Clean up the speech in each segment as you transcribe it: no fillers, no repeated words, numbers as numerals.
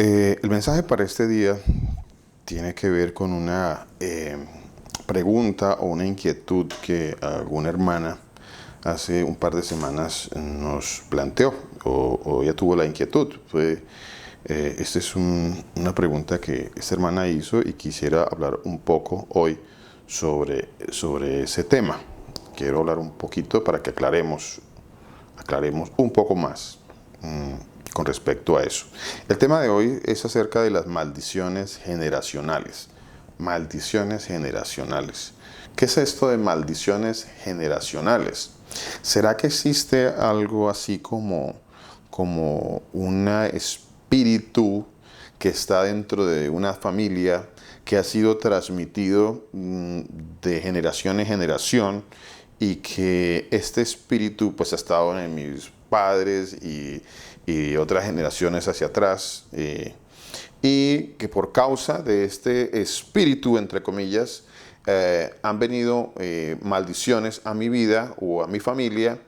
El mensaje para este día tiene que ver con una pregunta o una inquietud que alguna hermana hace un par de semanas nos planteó o ella tuvo la inquietud. Esta es una pregunta que esta hermana hizo y quisiera hablar un poco hoy sobre ese tema. Quiero hablar un poquito para que aclaremos un poco más con respecto a eso. El tema de hoy es acerca de las maldiciones generacionales. Maldiciones generacionales. ¿Qué es esto de maldiciones generacionales? ¿Será que existe algo así como un espíritu que está dentro de una familia que ha sido transmitido de generación en generación y que este espíritu pues ha estado en mis padres y otras generaciones hacia atrás y que por causa de este espíritu, entre comillas, han venido maldiciones a mi vida o a mi familia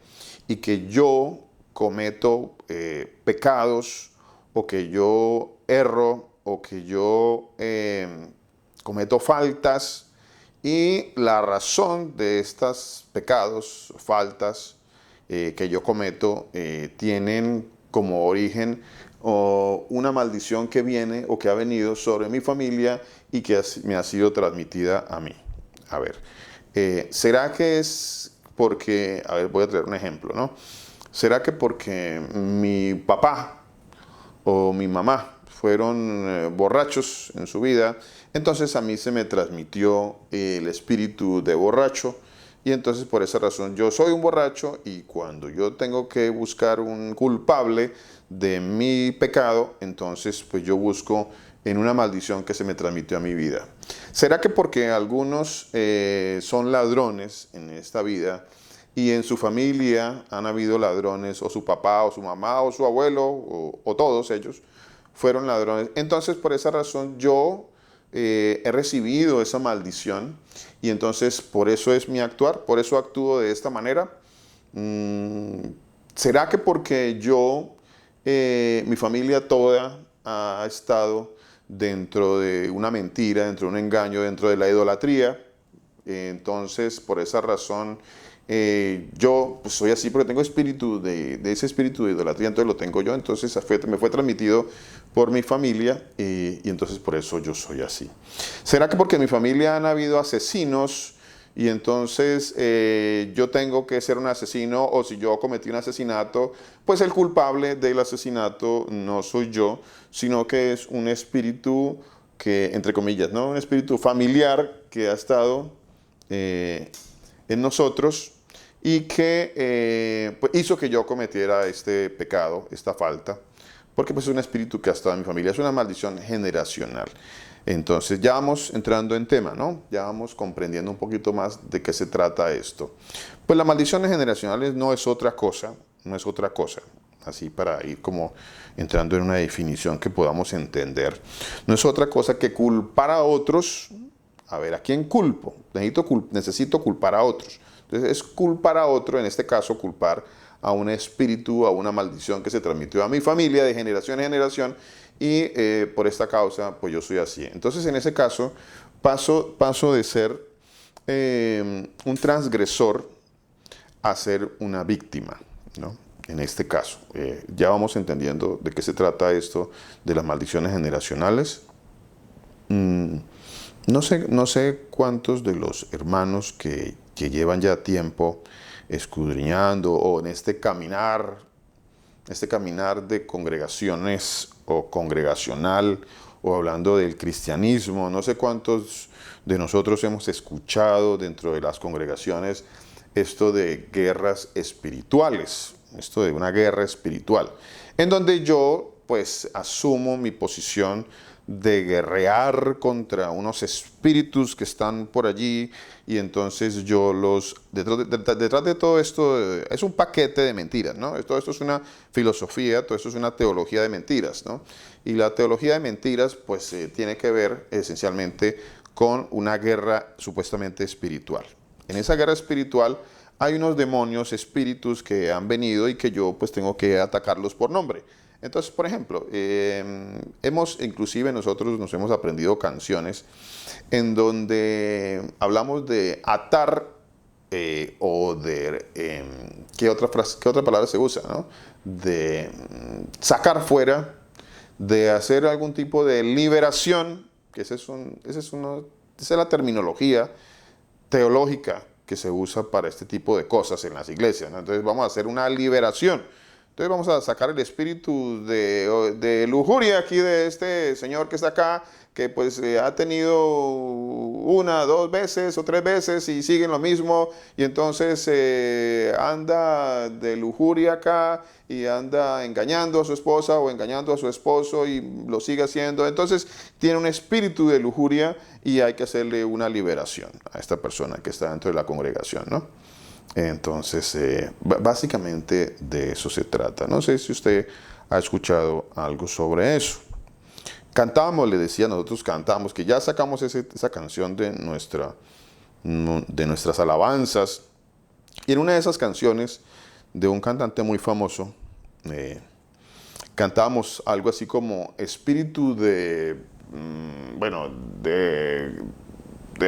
y que yo cometo pecados o que yo erro o que yo cometo faltas y la razón de estos pecados, faltas que yo cometo tienen como origen una maldición que viene o que ha venido sobre mi familia y que me ha sido transmitida a mí. A ver, ¿será que es porque, a ver, voy a traer un ejemplo, ¿no? ¿Será que porque mi papá o mi mamá fueron borrachos en su vida, entonces a mí se me transmitió el espíritu de borracho y entonces por esa razón yo soy un borracho y cuando yo tengo que buscar un culpable de mi pecado, entonces pues yo busco en una maldición que se me transmitió a mi vida? ¿Será que porque algunos son ladrones en esta vida y en su familia han habido ladrones, o su papá, o su mamá, o su abuelo, o todos ellos fueron ladrones? Entonces, por esa razón, yo he recibido esa maldición y entonces por eso es mi actuar, por eso actúo de esta manera. ¿Será que porque mi familia toda ha estado dentro de una mentira, dentro de un engaño, dentro de la idolatría? Entonces, por esa razón, yo pues, soy así porque tengo espíritu de ese espíritu de idolatría, entonces lo tengo yo, entonces me fue transmitido por mi familia y entonces por eso yo soy así. ¿Será que porque en mi familia han habido asesinos y entonces yo tengo que ser un asesino, o si yo cometí un asesinato, pues el culpable del asesinato no soy yo, sino que es un espíritu que, entre comillas, ¿no? Un espíritu familiar que ha estado en nosotros y que pues hizo que yo cometiera este pecado, esta falta, porque pues es un espíritu que ha estado en mi familia, es una maldición generacional. Entonces ya vamos entrando en tema, ¿no? Ya vamos comprendiendo un poquito más de qué se trata esto. Pues las maldiciones generacionales no es otra cosa, así para ir como entrando en una definición que podamos entender. No es otra cosa que culpar a otros. A ver, ¿a quién culpo? Necesito culpar a otros. Entonces es culpar a otro, en este caso culpar a un espíritu, a una maldición que se transmitió a mi familia de generación en generación y por esta causa pues yo soy así. Entonces en ese caso paso de ser un transgresor a ser una víctima, ¿no? En este caso, ya vamos entendiendo de qué se trata esto de las maldiciones generacionales. No sé cuántos de los hermanos que llevan ya tiempo escudriñando o en este caminar de congregaciones o congregacional o hablando del cristianismo, no sé cuántos de nosotros hemos escuchado dentro de las congregaciones esto de guerras espirituales, esto de una guerra espiritual, en donde yo pues asumo mi posición de guerrear contra unos espíritus que están por allí y entonces detrás de todo esto es un paquete de mentiras, ¿no? Todo esto es una filosofía, todo esto es una teología de mentiras, ¿no? Y la teología de mentiras pues tiene que ver esencialmente con una guerra supuestamente espiritual. En esa guerra espiritual hay unos demonios, espíritus que han venido y que yo pues tengo que atacarlos por nombre. Entonces, por ejemplo, inclusive nosotros nos hemos aprendido canciones en donde hablamos de atar o de, qué otra palabra se usa, ¿no? De sacar fuera, de hacer algún tipo de liberación, que esa es la terminología teológica que se usa para este tipo de cosas en las iglesias, ¿no? Entonces vamos a hacer una liberación. Entonces vamos a sacar el espíritu de lujuria aquí de este señor que está acá, que pues ha tenido una, dos veces o tres veces y sigue en lo mismo, y entonces anda de lujuria acá y anda engañando a su esposa o engañando a su esposo y lo sigue haciendo. Entonces tiene un espíritu de lujuria y hay que hacerle una liberación a esta persona que está dentro de la congregación, ¿no? Entonces, básicamente de eso se trata. No sé si usted ha escuchado algo sobre eso. Cantamos, le decía, nosotros cantamos, que ya sacamos esa canción de nuestras alabanzas. Y en una de esas canciones de un cantante muy famoso, cantamos algo así como espíritu de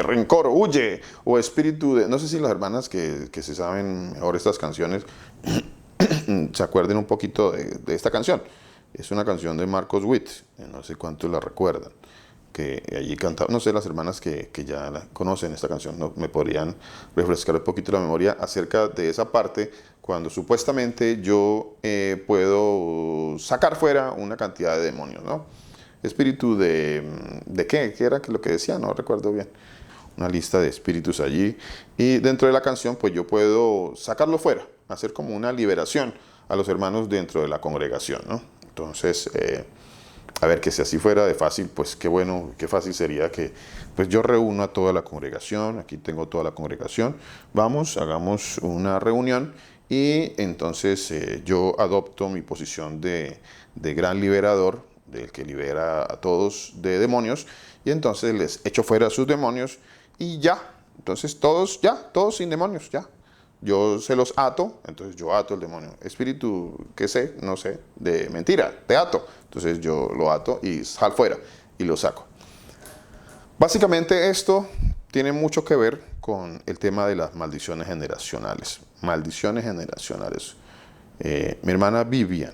rencor, huye, o espíritu de... No sé si las hermanas que se saben mejor estas canciones se acuerden un poquito de esta canción. Es una canción de Marcos Witt, no sé cuántos la recuerdan, que allí cantaba, no sé, las hermanas que ya la conocen esta canción, ¿no? Me podrían refrescar un poquito la memoria acerca de esa parte, cuando supuestamente yo puedo sacar fuera una cantidad de demonios, ¿no? Espíritu ¿de qué? ¿Qué era lo que decía? No recuerdo bien. Una lista de espíritus allí. Y dentro de la canción, pues yo puedo sacarlo fuera, hacer como una liberación a los hermanos dentro de la congregación, ¿no? Entonces, a ver, que si así fuera de fácil, pues qué bueno, qué fácil sería que pues yo reúno a toda la congregación, aquí tengo toda la congregación, vamos, hagamos una reunión y entonces yo adopto mi posición de gran liberador, del que libera a todos de demonios, y entonces les echo fuera a sus demonios y ya, entonces todos sin demonios, ya. Yo se los ato, entonces yo ato el demonio. Espíritu, qué sé, no sé, de mentira, te ato. Entonces yo lo ato y sal fuera y lo saco. Básicamente esto tiene mucho que ver con el tema de las maldiciones generacionales. Maldiciones generacionales. Mi hermana Vivian,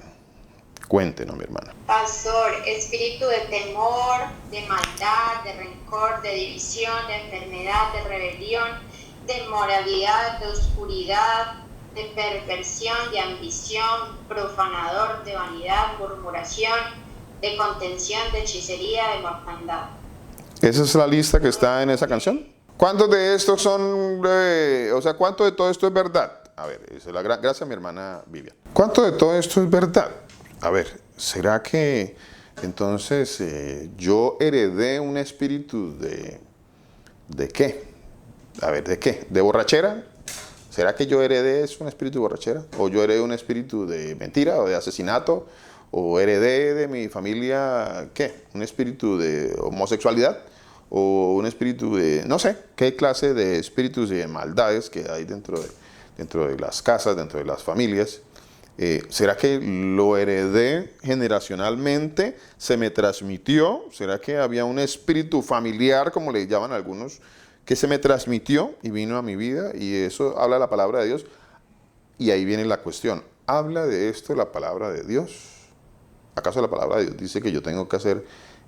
cuéntenos, mi hermana. Pastor, espíritu de temor, de maldad, de rencor, de división, de enfermedad, de rebelión, de inmoralidad, de oscuridad, de perversión, de ambición, profanador, de vanidad, murmuración, de contención, de hechicería, de mortandad. ¿Esa es la lista que está en esa canción? ¿Cuántos de estos son, cuánto de todo esto es verdad? A ver, gracias a mi hermana Vivian. ¿Cuánto de todo esto es verdad? A ver, ¿será que entonces yo heredé un espíritu de qué? A ver, ¿de qué? ¿De borrachera? ¿Será que yo heredé un espíritu de borrachera? ¿O yo heredé un espíritu de mentira o de asesinato? ¿O heredé de mi familia, qué? ¿Un espíritu de homosexualidad? ¿O un espíritu de, no sé, qué clase de espíritus y de maldades que hay dentro de las casas, dentro de las familias? ¿Será que lo heredé generacionalmente? ¿Se me transmitió? ¿Será que había un espíritu familiar, como le llaman algunos, que se me transmitió y vino a mi vida? Y eso habla la palabra de Dios. Y ahí viene la cuestión. ¿Habla de esto la palabra de Dios? ¿Acaso la palabra de Dios dice que yo tengo que hacer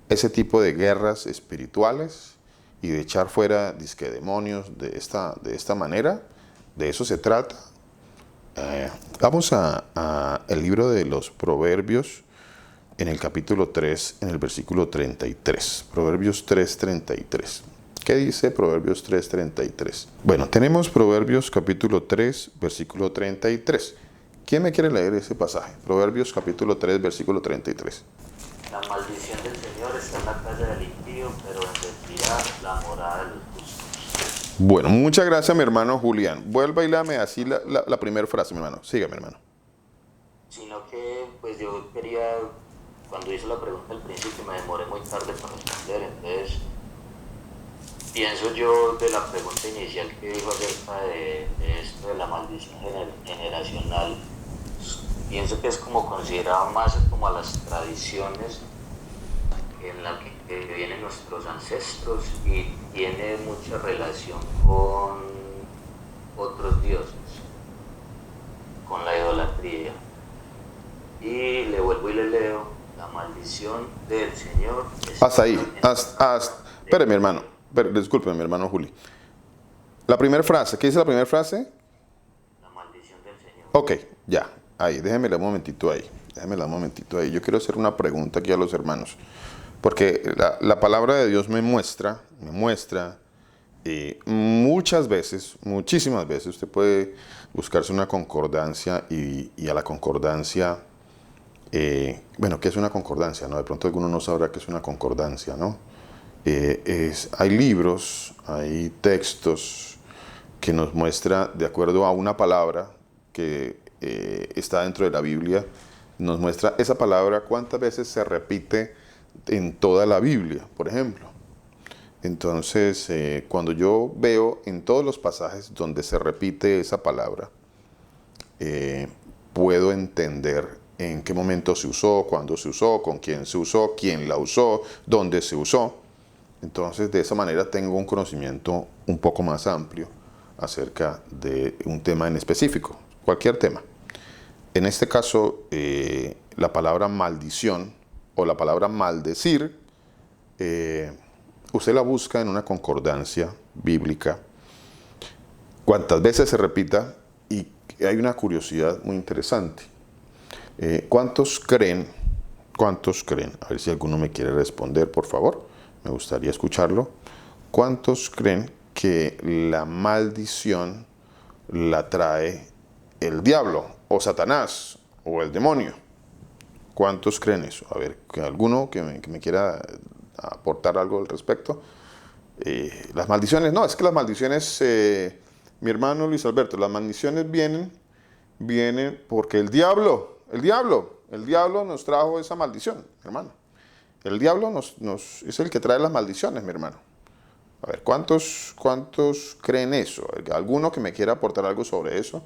ese tipo de guerras espirituales y de echar fuera disque demonios de esta manera? ¿De eso se trata? Vamos a el libro de los Proverbios, en el capítulo 3, en el versículo 33. Proverbios 3:33. ¿Qué dice Proverbios 3:33? Bueno, tenemos Proverbios capítulo 3, versículo 33. ¿Quién me quiere leer ese pasaje? Proverbios capítulo 3, versículo 33. La maldición del Señor está en la casa del impío, pero bendecirá la morada de los justos. Bueno, muchas gracias, mi hermano Julián. Vuelva y léame así la primera frase, mi hermano. Siga, mi hermano. Sino que, pues yo quería, cuando hice la pregunta al principio, me demoré muy tarde para responder, entonces pienso yo de la pregunta inicial que dijo acerca de esto de la maldición generacional, pienso que es como considerado más como a las tradiciones en las que vienen nuestros ancestros y tiene mucha relación con otros dioses, con la idolatría. Y le vuelvo y le leo: la maldición del Señor. Hasta ahí. Espere, mi hermano. Disculpe, mi hermano Juli. La primera frase. ¿Qué dice la primera frase? La maldición del Señor. Ok, ya. Ahí, déjemela un momentito ahí. Yo quiero hacer una pregunta aquí a los hermanos. Porque la palabra de Dios me muestra muchas veces, muchísimas veces, usted puede buscarse una concordancia y a la concordancia, bueno, ¿qué es una concordancia? ¿No? De pronto alguno no sabrá qué es una concordancia, ¿no? Hay libros, hay textos que nos muestra, de acuerdo a una palabra que está dentro de la Biblia, nos muestra esa palabra cuántas veces se repite en toda la Biblia, por ejemplo. Entonces, cuando yo veo en todos los pasajes donde se repite esa palabra, puedo entender en qué momento se usó, cuándo se usó, con quién se usó, quién la usó, dónde se usó. Entonces, de esa manera tengo un conocimiento un poco más amplio acerca de un tema en específico, cualquier tema. En este caso, la palabra maldición o la palabra maldecir, usted la busca en una concordancia bíblica, cuantas veces se repita, y hay una curiosidad muy interesante. ¿Cuántos creen? A ver si alguno me quiere responder, por favor. Me gustaría escucharlo. ¿Cuántos creen que la maldición la trae el diablo o Satanás o el demonio? ¿Cuántos creen eso? A ver, alguno que me quiera aportar algo al respecto. Las maldiciones, no, es que las maldiciones, mi hermano Luis Alberto, las maldiciones vienen porque el diablo nos trajo esa maldición, hermano. El diablo es el que trae las maldiciones, mi hermano. A ver, ¿cuántos creen eso? ¿Alguno que me quiera aportar algo sobre eso?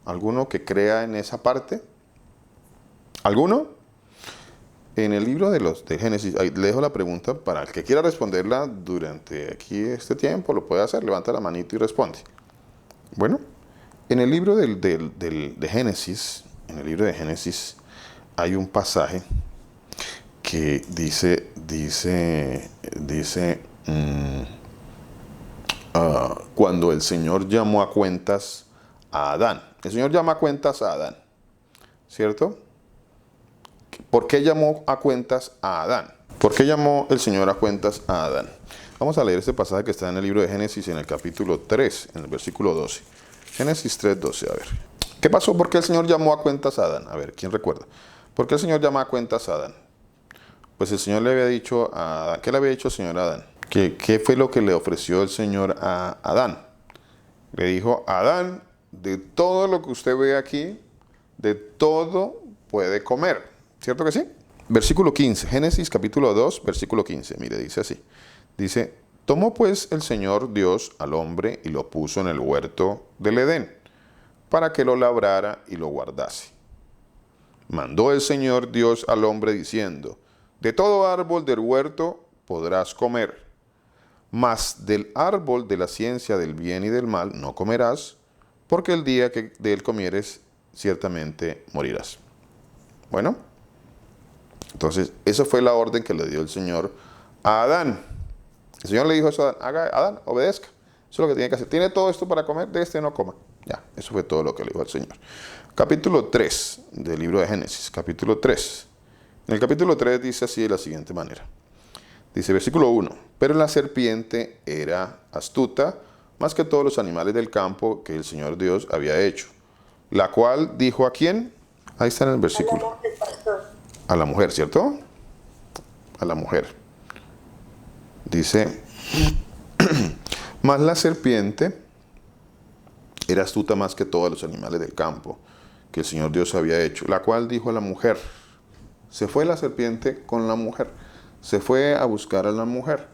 ¿Alguno que crea en esa parte? ¿Alguno? En el libro de Génesis, ahí le dejo la pregunta para el que quiera responderla durante aquí este tiempo, lo puede hacer, levanta la manito y responde. Bueno, en el libro de Génesis, hay un pasaje que dice, cuando el Señor llamó a cuentas a Adán. El Señor llama a cuentas a Adán, ¿cierto? ¿Por qué llamó a cuentas a Adán? ¿Por qué llamó el Señor a cuentas a Adán? Vamos a leer este pasaje que está en el libro de Génesis, en el capítulo 3, en el versículo 12. Génesis 3, 12, a ver. ¿Qué pasó? ¿Por qué el Señor llamó a cuentas a Adán? A ver, ¿quién recuerda? ¿Por qué el Señor llama a cuentas a Adán? Pues el Señor le había dicho a Adán, ¿qué le había dicho el Señor a Adán? ¿Qué fue lo que le ofreció el Señor a Adán? Le dijo, Adán, de todo lo que usted ve aquí, de todo puede comer. ¿Cierto que sí? Versículo 15, Génesis capítulo 2, versículo 15. Mire, dice así. Dice, tomó pues el Señor Dios al hombre y lo puso en el huerto del Edén, para que lo labrara y lo guardase. Mandó el Señor Dios al hombre diciendo, de todo árbol del huerto podrás comer, mas del árbol de la ciencia del bien y del mal no comerás, porque el día que de él comieres, ciertamente morirás. Bueno, entonces esa fue la orden que le dio el Señor a Adán. El Señor le dijo eso a Adán, Adán, obedezca. Eso es lo que tiene que hacer. Tiene todo esto para comer, de este no coma. Ya, eso fue todo lo que le dijo al Señor. Capítulo 3 del libro de Génesis, capítulo 3. En el capítulo 3 dice así de la siguiente manera. Dice, versículo 1, pero la serpiente era astuta más que todos los animales del campo que el Señor Dios había hecho, la cual dijo ¿a quién? Ahí está en el versículo. A la mujer, ¿cierto? A la mujer. Dice, mas la serpiente era astuta más que todos los animales del campo que el Señor Dios había hecho, la cual dijo a la mujer. Se fue la serpiente con la mujer. Se fue a buscar a la mujer.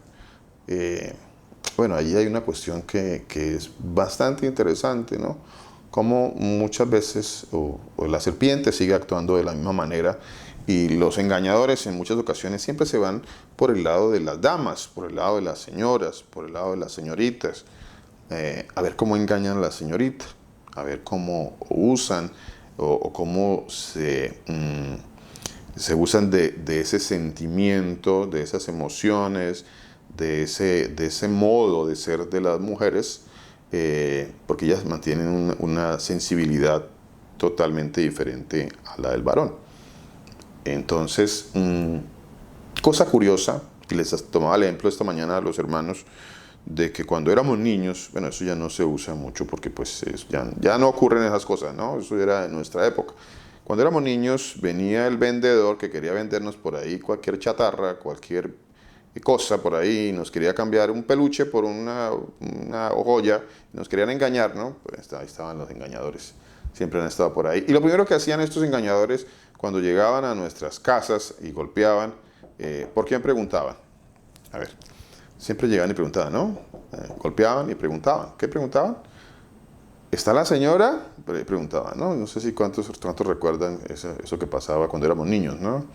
Bueno, allí hay una cuestión que es bastante interesante, ¿no? cómo muchas veces o la serpiente sigue actuando de la misma manera y los engañadores en muchas ocasiones siempre se van por el lado de las damas, por el lado de las señoras, por el lado de las señoritas, a ver cómo engañan a la señorita, a ver cómo usan o cómo se usan de ese sentimiento, de esas emociones, de ese modo de ser de las mujeres, porque ellas mantienen una sensibilidad totalmente diferente a la del varón. Entonces, cosa curiosa, y les tomaba el ejemplo esta mañana a los hermanos, de que cuando éramos niños, bueno, eso ya no se usa mucho porque pues ya no ocurren esas cosas, ¿no? Eso era en nuestra época. Cuando éramos niños venía el vendedor que quería vendernos por ahí cualquier chatarra, cualquier cosa por ahí, nos quería cambiar un peluche por una joya, nos querían engañar, ¿no? Pues ahí estaban los engañadores, siempre han estado por ahí. Y lo primero que hacían estos engañadores cuando llegaban a nuestras casas y golpeaban, ¿por quién preguntaban? A ver, siempre llegaban y preguntaban, ¿no? Golpeaban y preguntaban. ¿Qué preguntaban? ¿Está la señora? Preguntaban, ¿no? No sé si cuántos recuerdan eso que pasaba cuando éramos niños, ¿no?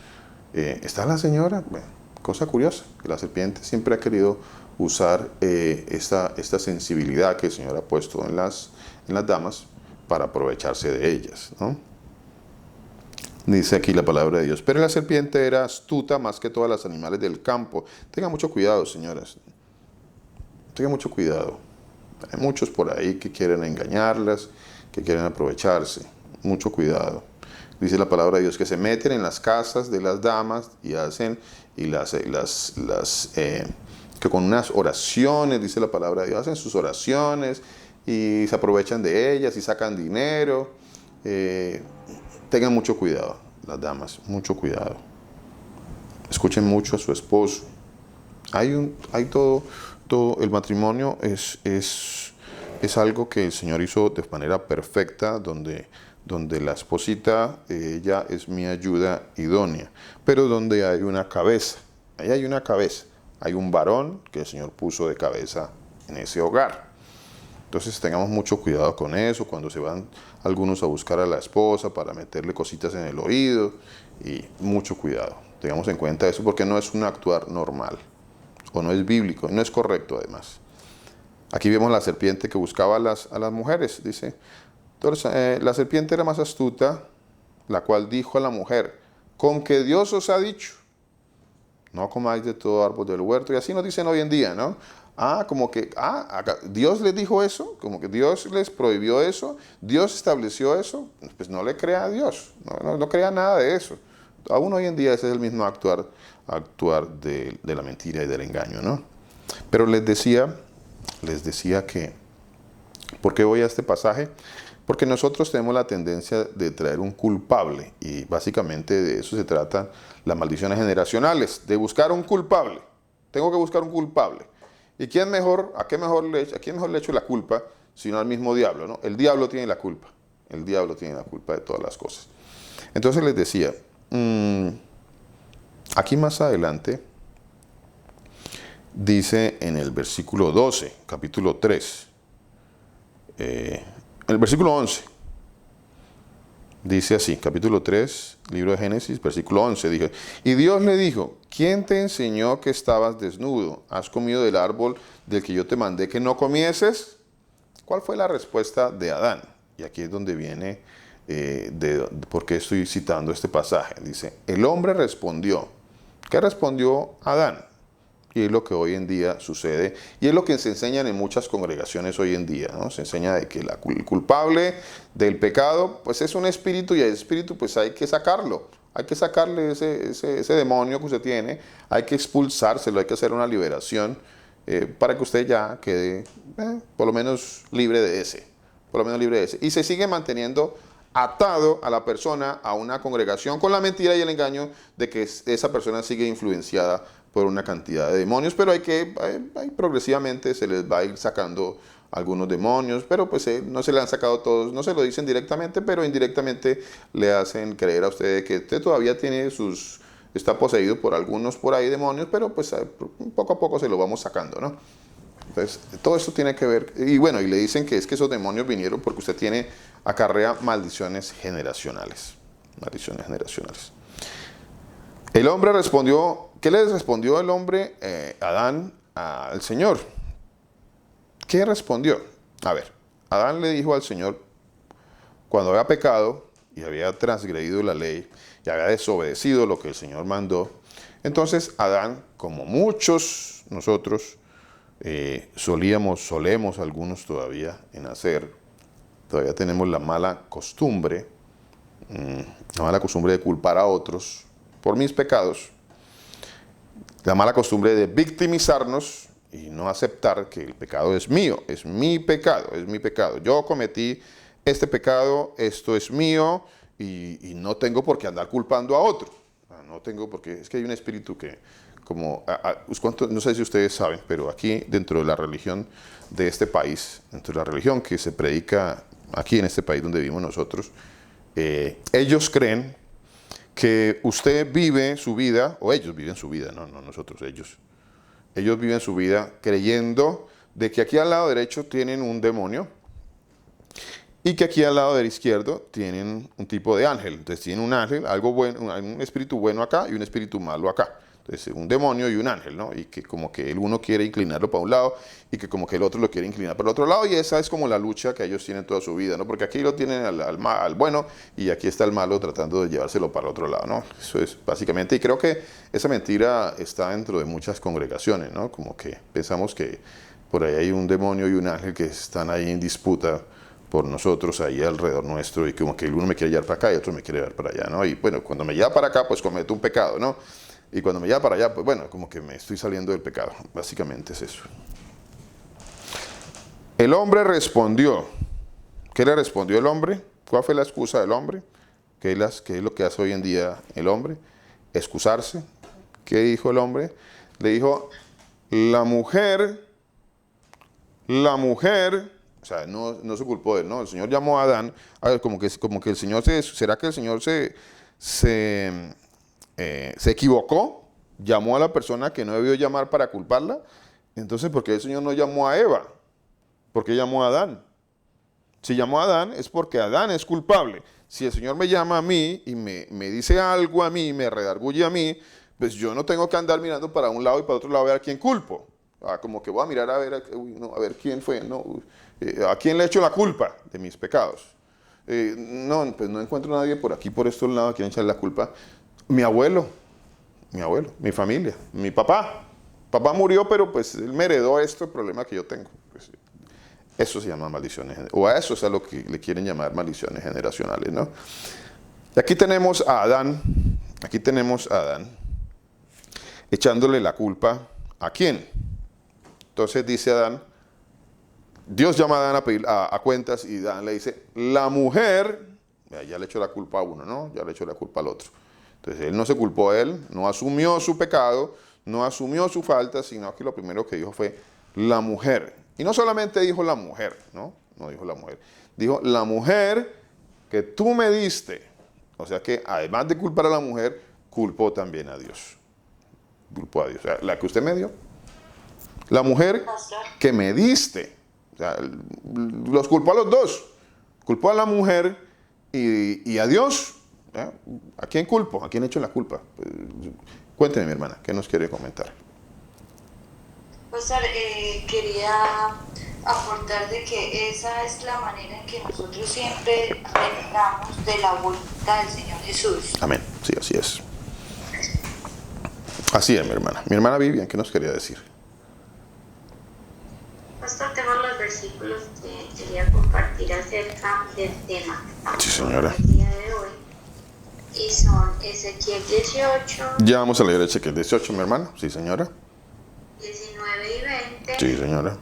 ¿Está la señora? Bueno, cosa curiosa, que la serpiente siempre ha querido usar esta sensibilidad que el Señor ha puesto en las damas para aprovecharse de ellas, ¿no? Dice aquí la palabra de Dios, pero la serpiente era astuta más que todas las animales del campo. Tengan mucho cuidado, señoras. Tengan mucho cuidado. Hay muchos por ahí que quieren engañarlas, que quieren aprovecharse. Mucho cuidado. Dice la palabra de Dios que se meten en las casas de las damas y hacen que con unas oraciones, dice la palabra de Dios, hacen sus oraciones y se aprovechan de ellas y sacan dinero. Tengan mucho cuidado, las damas, mucho cuidado. Escuchen mucho a su esposo. Hay todo el matrimonio es algo que el Señor hizo de manera perfecta, donde la esposita, ella es mi ayuda idónea, pero donde hay una cabeza, ahí hay una cabeza, hay un varón que el Señor puso de cabeza en ese hogar. Entonces tengamos mucho cuidado con eso, cuando se van algunos a buscar a la esposa para meterle cositas en el oído, y mucho cuidado. Tengamos en cuenta eso porque no es un actuar normal, o no es bíblico, no es correcto además. Aquí vemos la serpiente que buscaba a las mujeres, dice. Entonces, la serpiente era más astuta, la cual dijo a la mujer, con que Dios os ha dicho, no comáis de todo árbol del huerto, y así nos dicen hoy en día, ¿no? Como que, Dios les dijo eso, como que Dios les prohibió eso, Dios estableció eso, pues no le crea a Dios, no crea nada de eso. Aún hoy en día ese es el mismo actuar de la mentira y del engaño, ¿no? Pero les decía que, ¿por qué voy a este pasaje? Porque nosotros tenemos la tendencia de traer un culpable, y básicamente de eso se tratan las maldiciones generacionales, de buscar un culpable. Tengo que buscar un culpable. ¿Y a quién mejor le echo la culpa sino al mismo diablo, ¿no? El diablo tiene la culpa. El diablo tiene la culpa de todas las cosas. Entonces les decía, aquí más adelante dice en el versículo 12, capítulo 3, el versículo 11, dice así, capítulo 3, libro de Génesis, versículo 11, dijo, y Dios le dijo, ¿quién te enseñó que estabas desnudo? ¿Has comido del árbol del que yo te mandé que no comieses? ¿Cuál fue la respuesta de Adán? Y aquí es donde viene, por qué estoy citando este pasaje. Dice, el hombre respondió. ¿Qué respondió Adán? Y es lo que hoy en día sucede, y es lo que se enseñan en muchas congregaciones hoy en día, ¿no? Se enseña de que el culpable del pecado, pues es un espíritu, y el espíritu pues hay que sacarlo, hay que sacarle ese demonio que usted tiene, hay que expulsárselo, hay que hacer una liberación, para que usted ya quede por lo menos libre de ese, y se sigue manteniendo atado a la persona, a una congregación, con la mentira y el engaño de que esa persona sigue influenciada por una cantidad de demonios, pero progresivamente se les va a ir sacando algunos demonios, pero pues no se le han sacado todos, no se lo dicen directamente, pero indirectamente le hacen creer a usted que usted todavía está poseído por algunos por ahí demonios, pero pues poco a poco se lo vamos sacando, ¿no? Entonces, todo esto tiene que ver, y bueno, y le dicen que es que esos demonios vinieron porque usted acarrea maldiciones generacionales. Maldiciones generacionales. El hombre respondió, ¿qué le respondió el hombre, Adán, al Señor? ¿Qué respondió? A ver, Adán le dijo al Señor, cuando había pecado y había transgredido la ley y había desobedecido lo que el Señor mandó, entonces Adán, como muchos nosotros, solemos algunos todavía en hacer, todavía tenemos la mala costumbre de culpar a otros por mis pecados, la mala costumbre de victimizarnos y no aceptar que el pecado es mío, es mi pecado, es mi pecado. Yo cometí este pecado, esto es mío y no tengo por qué andar culpando a otro. No tengo por qué, es que hay un espíritu que, no sé si ustedes saben, pero aquí dentro de la religión de este país, dentro de la religión que se predica aquí en este país donde vivimos nosotros, ellos creen que usted vive su vida, o ellos viven su vida, no nosotros, ellos viven su vida creyendo de que aquí al lado derecho tienen un demonio y que aquí al lado del izquierdo tienen un tipo de ángel. Entonces tienen un ángel, algo bueno, un espíritu bueno acá y un espíritu malo acá. Entonces un demonio y un ángel, ¿no? Y que como que el uno quiere inclinarlo para un lado y que como que el otro lo quiere inclinar para el otro lado, y esa es como la lucha que ellos tienen toda su vida, ¿no? Porque aquí lo tienen al bueno y aquí está el malo tratando de llevárselo para el otro lado, ¿no? Eso es básicamente, y creo que esa mentira está dentro de muchas congregaciones, ¿no? Como que pensamos que por ahí hay un demonio y un ángel que están ahí en disputa por nosotros ahí alrededor nuestro, y como que el uno me quiere llevar para acá y el otro me quiere llevar para allá, ¿no? Y bueno, cuando me lleva para acá, pues cometo un pecado, ¿no? Y cuando me lleva para allá, pues bueno, como que me estoy saliendo del pecado. Básicamente es eso. El hombre respondió. ¿Qué le respondió el hombre? ¿Cuál fue la excusa del hombre? ¿Qué es lo que hace hoy en día el hombre? Excusarse. ¿Qué dijo el hombre? Le dijo, la mujer, o sea, no se culpó de él, ¿no? El Señor llamó a Adán, a ver, como que el Señor ¿será que el Señor se equivocó? Llamó a la persona que no debió llamar para culparla. Entonces, ¿por qué el Señor no llamó a Eva? ¿Por qué llamó a Adán? Si llamó a Adán es porque Adán es culpable. Si el Señor me llama a mí y me dice algo a mí, me redarguye a mí, pues yo no tengo que andar mirando para un lado y para otro lado a ver a quién culpo. Como que voy a mirar a ver, a ver quién fue, a quién le echo la culpa de mis pecados. Pues no encuentro a nadie por aquí, por estos lados, a quien echarle la culpa. Mi abuelo, mi familia, mi papá. Papá murió, pero pues él me heredó este problema que yo tengo. Pues, eso se llama maldiciones, o a eso es a lo que le quieren llamar maldiciones generacionales, ¿no? Y aquí tenemos a Adán, echándole la culpa ¿a quién? Entonces dice Adán, Dios llama a Adán a cuentas y Adán le dice, la mujer, ya le echó la culpa a uno, ¿no? Ya le echó la culpa al otro. Entonces él no se culpó a él, no asumió su pecado, no asumió su falta, sino que lo primero que dijo fue la mujer. Y no solamente dijo la mujer, ¿no? No dijo la mujer. Dijo la mujer que tú me diste. O sea que además de culpar a la mujer, culpó también a Dios. Culpó a Dios. O sea, la que usted me dio. La mujer que me diste. O sea, los culpó a los dos. Culpó a la mujer y a Dios. ¿Eh? ¿A quién culpo? ¿A quién echo la culpa? Pues, cuénteme, mi hermana, ¿qué nos quiere comentar? Pastor, quería aportar de que esa es la manera en que nosotros siempre dependamos de la voluntad del Señor Jesús. Amén. Sí, así es. Así es, mi hermana. Mi hermana Vivian, ¿qué nos quería decir? Pastor, tengo los versículos que quería compartir acerca del tema. Sí, señora. El día de hoy. Y son Ezequiel 18. Ya vamos a leer Ezequiel 18, mi hermana. Sí, señora. 19 y 20. Sí, señora.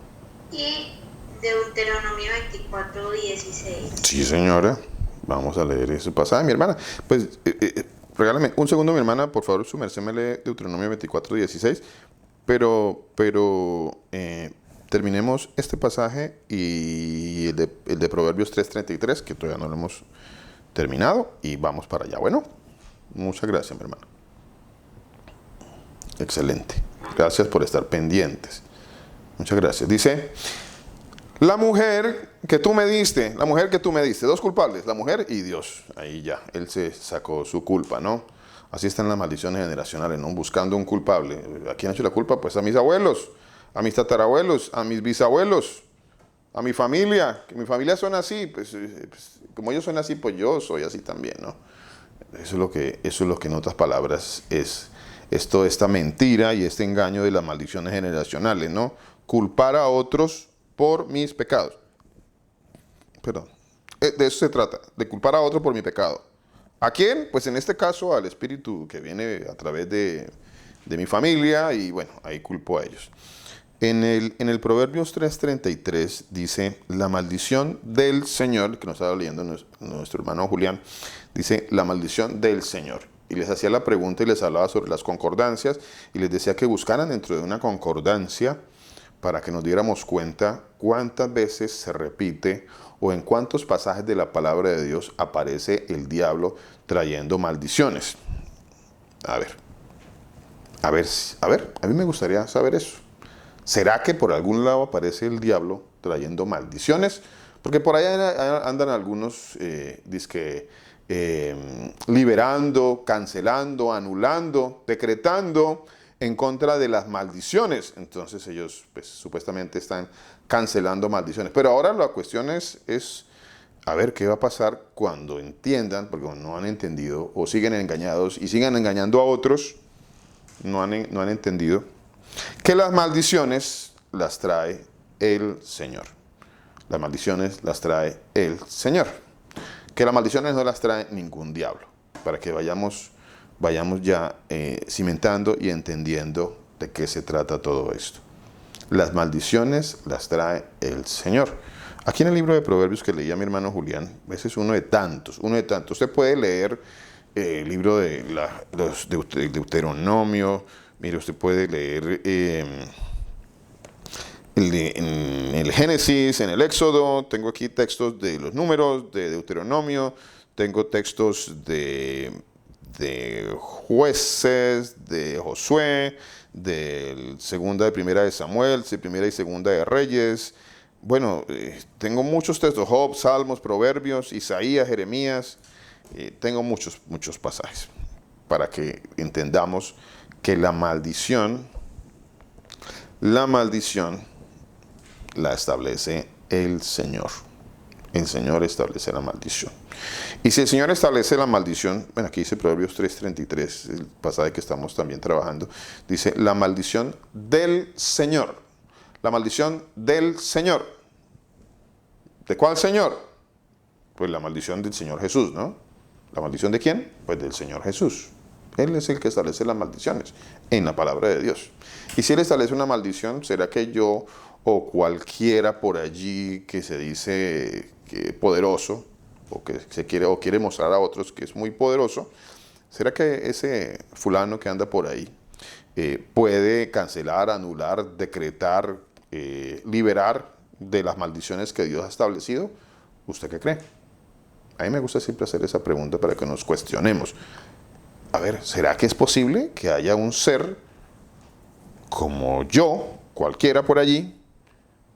Y Deuteronomio 24, 16. Sí, señora. Vamos a leer ese pasaje, mi hermana. Pues, regálame un segundo, mi hermana, por favor, su merced me lee Deuteronomio 24, 16. Pero terminemos este pasaje y el de Proverbios 3:33, que todavía no lo hemos terminado, y vamos para allá. Bueno, muchas gracias, mi hermano. Excelente. Gracias por estar pendientes. Muchas gracias. Dice, la mujer que tú me diste, dos culpables, la mujer y Dios. Ahí ya, él se sacó su culpa, ¿no? Así están las maldiciones generacionales, ¿no? Buscando un culpable. ¿A quién ha hecho la culpa? Pues a mis abuelos, a mis tatarabuelos, a mis bisabuelos, a mi familia. Que mi familia son así, pues como ellos son así, pues yo soy así también, ¿no? Eso es lo que en otras palabras es toda esta mentira y este engaño de las maldiciones generacionales, ¿no? Culpar a otros por mis pecados. Perdón. De eso se trata, de culpar a otros por mi pecado. ¿A quién? Pues en este caso al espíritu que viene a través de mi familia y bueno, ahí culpo a ellos. En el Proverbios 3:33 dice, la maldición del Señor, que nos estaba leyendo nuestro hermano Julián, dice, la maldición del Señor. Y les hacía la pregunta y les hablaba sobre las concordancias y les decía que buscaran dentro de una concordancia para que nos diéramos cuenta cuántas veces se repite o en cuántos pasajes de la palabra de Dios aparece el diablo trayendo maldiciones. A mí me gustaría saber eso. ¿Será que por algún lado aparece el diablo trayendo maldiciones? Porque por ahí andan algunos liberando, cancelando, anulando, decretando en contra de las maldiciones. Entonces ellos pues, supuestamente están cancelando maldiciones. Pero ahora la cuestión es a ver qué va a pasar cuando entiendan, porque no han entendido o siguen engañados y siguen engañando a otros, no han entendido que las maldiciones las trae el Señor. Las maldiciones las trae el Señor. Que las maldiciones no las trae ningún diablo. Para que vayamos ya cimentando y entendiendo de qué se trata todo esto. Las maldiciones las trae el Señor. Aquí en el libro de Proverbios que leía mi hermano Julián, ese es uno de tantos. Usted puede leer el libro de Deuteronomio. Mire, usted puede leer en el Génesis, en el Éxodo. Tengo aquí textos de los Números, de Deuteronomio. Tengo textos de Jueces, de Josué, de segunda y primera de Samuel, de primera y segunda de Reyes. Bueno, tengo muchos textos, Job, Salmos, Proverbios, Isaías, Jeremías. Tengo muchos pasajes para que entendamos que la maldición la establece el Señor. El Señor establece la maldición. Y si el Señor establece la maldición, bueno, aquí dice Proverbios 3:33, el pasaje que estamos también trabajando, dice, la maldición del Señor. La maldición del Señor. ¿De cuál Señor? Pues la maldición del Señor Jesús, ¿no? ¿La maldición de quién? Pues del Señor Jesús. Él es el que establece las maldiciones en la palabra de Dios. Y si Él establece una maldición, ¿será que yo o cualquiera por allí que se dice que poderoso o que quiere mostrar a otros que es muy poderoso, será que ese fulano que anda por ahí puede cancelar, anular, decretar, liberar de las maldiciones que Dios ha establecido? ¿Usted qué cree? A mí me gusta siempre hacer esa pregunta para que nos cuestionemos. A ver, ¿será que es posible que haya un ser como yo, cualquiera por allí,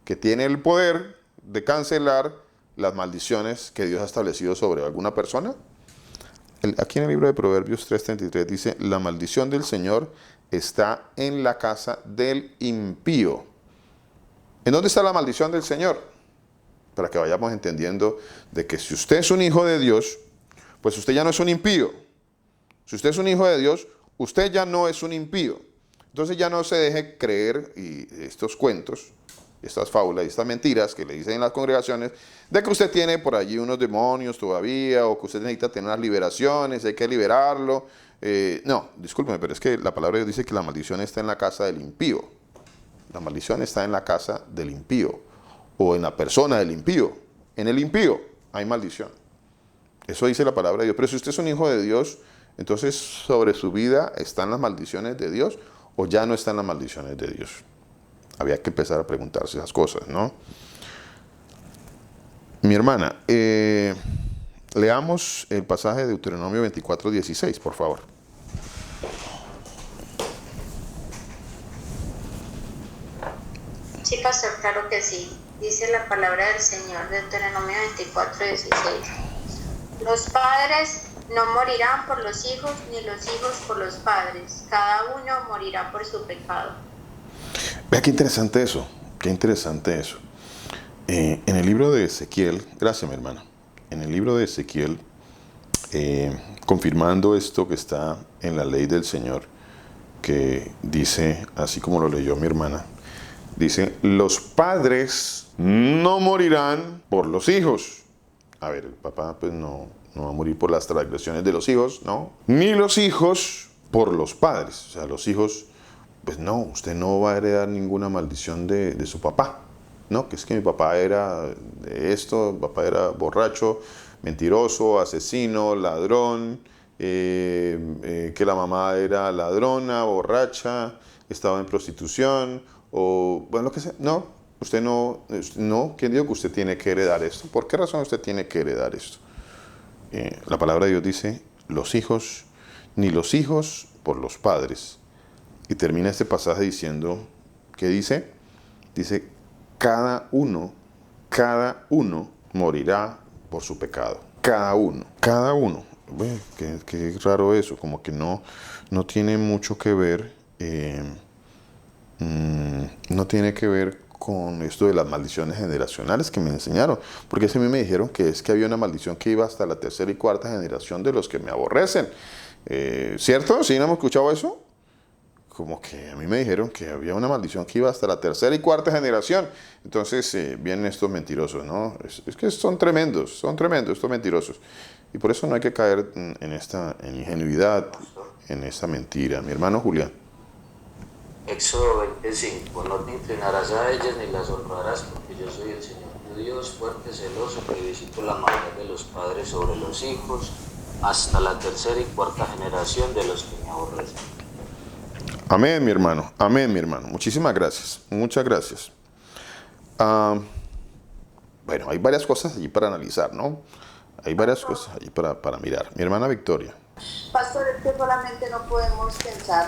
que tiene el poder de cancelar las maldiciones que Dios ha establecido sobre alguna persona? Aquí en el libro de Proverbios 3:33 dice, la maldición del Señor está en la casa del impío. ¿En dónde está la maldición del Señor? Para que vayamos entendiendo de que si usted es un hijo de Dios, pues usted ya no es un impío. Si usted es un hijo de Dios, usted ya no es un impío. Entonces ya no se deje creer y estos cuentos, estas fábulas y estas mentiras que le dicen en las congregaciones, de que usted tiene por allí unos demonios todavía, o que usted necesita tener unas liberaciones, hay que liberarlo. No, discúlpeme, pero es que la palabra de Dios dice que la maldición está en la casa del impío. La maldición está en la casa del impío, o en la persona del impío. En el impío hay maldición. Eso dice la palabra de Dios. Pero si usted es un hijo de Dios, entonces sobre su vida están las maldiciones de Dios o ya no están las maldiciones de Dios. Había que empezar a preguntarse esas cosas, ¿no? Mi hermana, leamos el pasaje de Deuteronomio 24:16, por favor. Sí, pastor, claro que sí. Dice la palabra del Señor, Deuteronomio 24:16. Los padres no morirán por los hijos, ni los hijos por los padres. Cada uno morirá por su pecado. Vea qué interesante eso, qué interesante eso. En el libro de Ezequiel, gracias mi hermana, en el libro de Ezequiel, confirmando esto que está en la ley del Señor, que dice, así como lo leyó mi hermana, dice, los padres no morirán por los hijos. A ver, el papá pues no va a morir por las transgresiones de los hijos, ¿no? Ni los hijos por los padres. O sea, los hijos, pues no, usted no va a heredar ninguna maldición de su papá. No, que es que mi papá era de esto, mi papá era borracho, mentiroso, asesino, ladrón, que la mamá era ladrona, borracha, estaba en prostitución, o bueno, lo que sea. No, usted no, ¿quién dijo que usted tiene que heredar esto? ¿Por qué razón usted tiene que heredar esto? La palabra de Dios dice, los hijos, ni los hijos por los padres. Y termina este pasaje diciendo, ¿qué dice? Dice, cada uno morirá por su pecado. Cada uno. Bueno, qué raro eso, como que no tiene mucho que ver, no tiene que ver con esto de las maldiciones generacionales que me enseñaron, porque a mí me dijeron que es que había una maldición que iba hasta la tercera y cuarta generación de los que me aborrecen. ¿Cierto? ¿Sí no hemos escuchado eso? Como que a mí me dijeron que había una maldición que iba hasta la tercera y cuarta generación. Entonces vienen estos mentirosos, ¿no? Es que son tremendos estos mentirosos. Y por eso no hay que caer en ingenuidad, en esta mentira. Mi hermano Julián. Éxodo 25. No te inclinarás a ellas ni las honrarás, porque yo soy el Señor tu Dios, fuerte, celoso, que visito la maldad de los padres sobre los hijos, hasta la tercera y cuarta generación de los que me aborrecen. Amén, mi hermano. Amén, mi hermano. Muchísimas gracias. Muchas gracias. Bueno, hay varias cosas allí para analizar, ¿no? Hay varias cosas allí para mirar. Mi hermana Victoria. Pastor, es que solamente no podemos pensar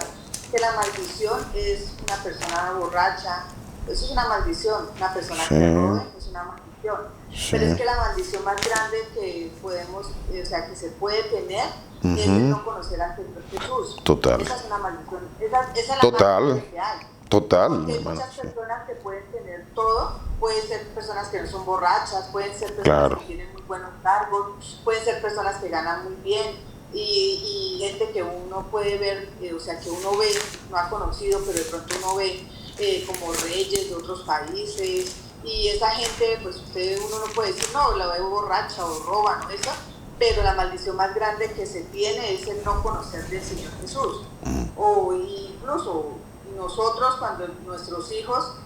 que la maldición es una persona borracha. Eso es una maldición. Una persona que robe es una maldición. Sí. Pero es que la maldición más grande que podemos, o sea, que se puede tener, es el no conocer al Señor Jesús. Total. Esa es una maldición. Esa es la Total. maldición que hay. Total, Porque hay hermano. muchas personas que pueden tener todo, pueden ser personas que no son borrachas, pueden ser personas Claro. que tienen muy buenos cargos, pueden ser personas que ganan muy bien y gente que uno puede ver, o sea, que uno ve, no ha conocido, pero de pronto uno ve como reyes de otros países y esa gente, pues uno no puede decir, no, la veo borracha o roba, ¿no? Eso, pero la maldición más grande que se tiene es el no conocer del Señor Jesús. O incluso nosotros cuando nuestros hijos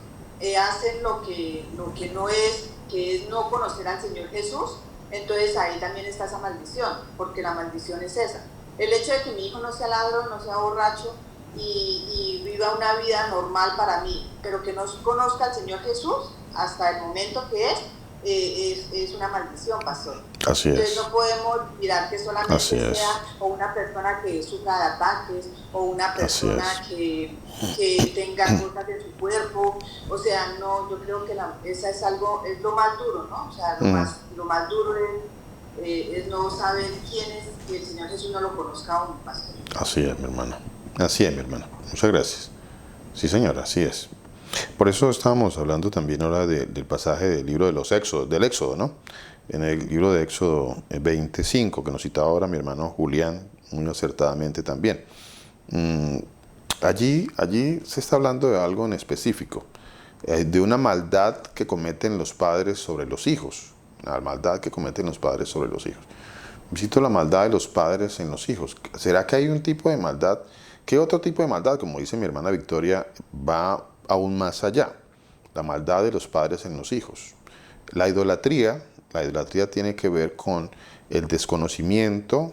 hacen lo que no es, que es no conocer al Señor Jesús, entonces ahí también está esa maldición, porque la maldición es esa. El hecho de que mi hijo no sea ladrón, no sea borracho y viva una vida normal para mí, pero que no conozca al Señor Jesús hasta el momento que es una maldición, pastor. Así es. Entonces no podemos mirar que solamente Así es. sea o una persona que sufra de ataques o una persona que tenga cosas en su cuerpo. O sea, no, yo creo que esa es lo más duro, ¿no? O sea, lo más duro es no saber quién es, que el Señor Jesús no lo conozca aún, pastor. Así es, mi hermano. Así es, mi hermano. Muchas gracias. Sí, señora, así es. Por eso estábamos hablando también ahora del pasaje del libro del Éxodo, ¿no? En el libro de Éxodo 25, que nos citaba ahora mi hermano Julián, muy acertadamente también. Allí se está hablando de algo en específico, de una maldad que cometen los padres sobre los hijos. La maldad que cometen los padres sobre los hijos. Visito la maldad de los padres en los hijos. ¿Será que hay un tipo de maldad? ¿Qué otro tipo de maldad? Como dice mi hermana Victoria, va aún más allá. La maldad de los padres en los hijos. La idolatría tiene que ver con el desconocimiento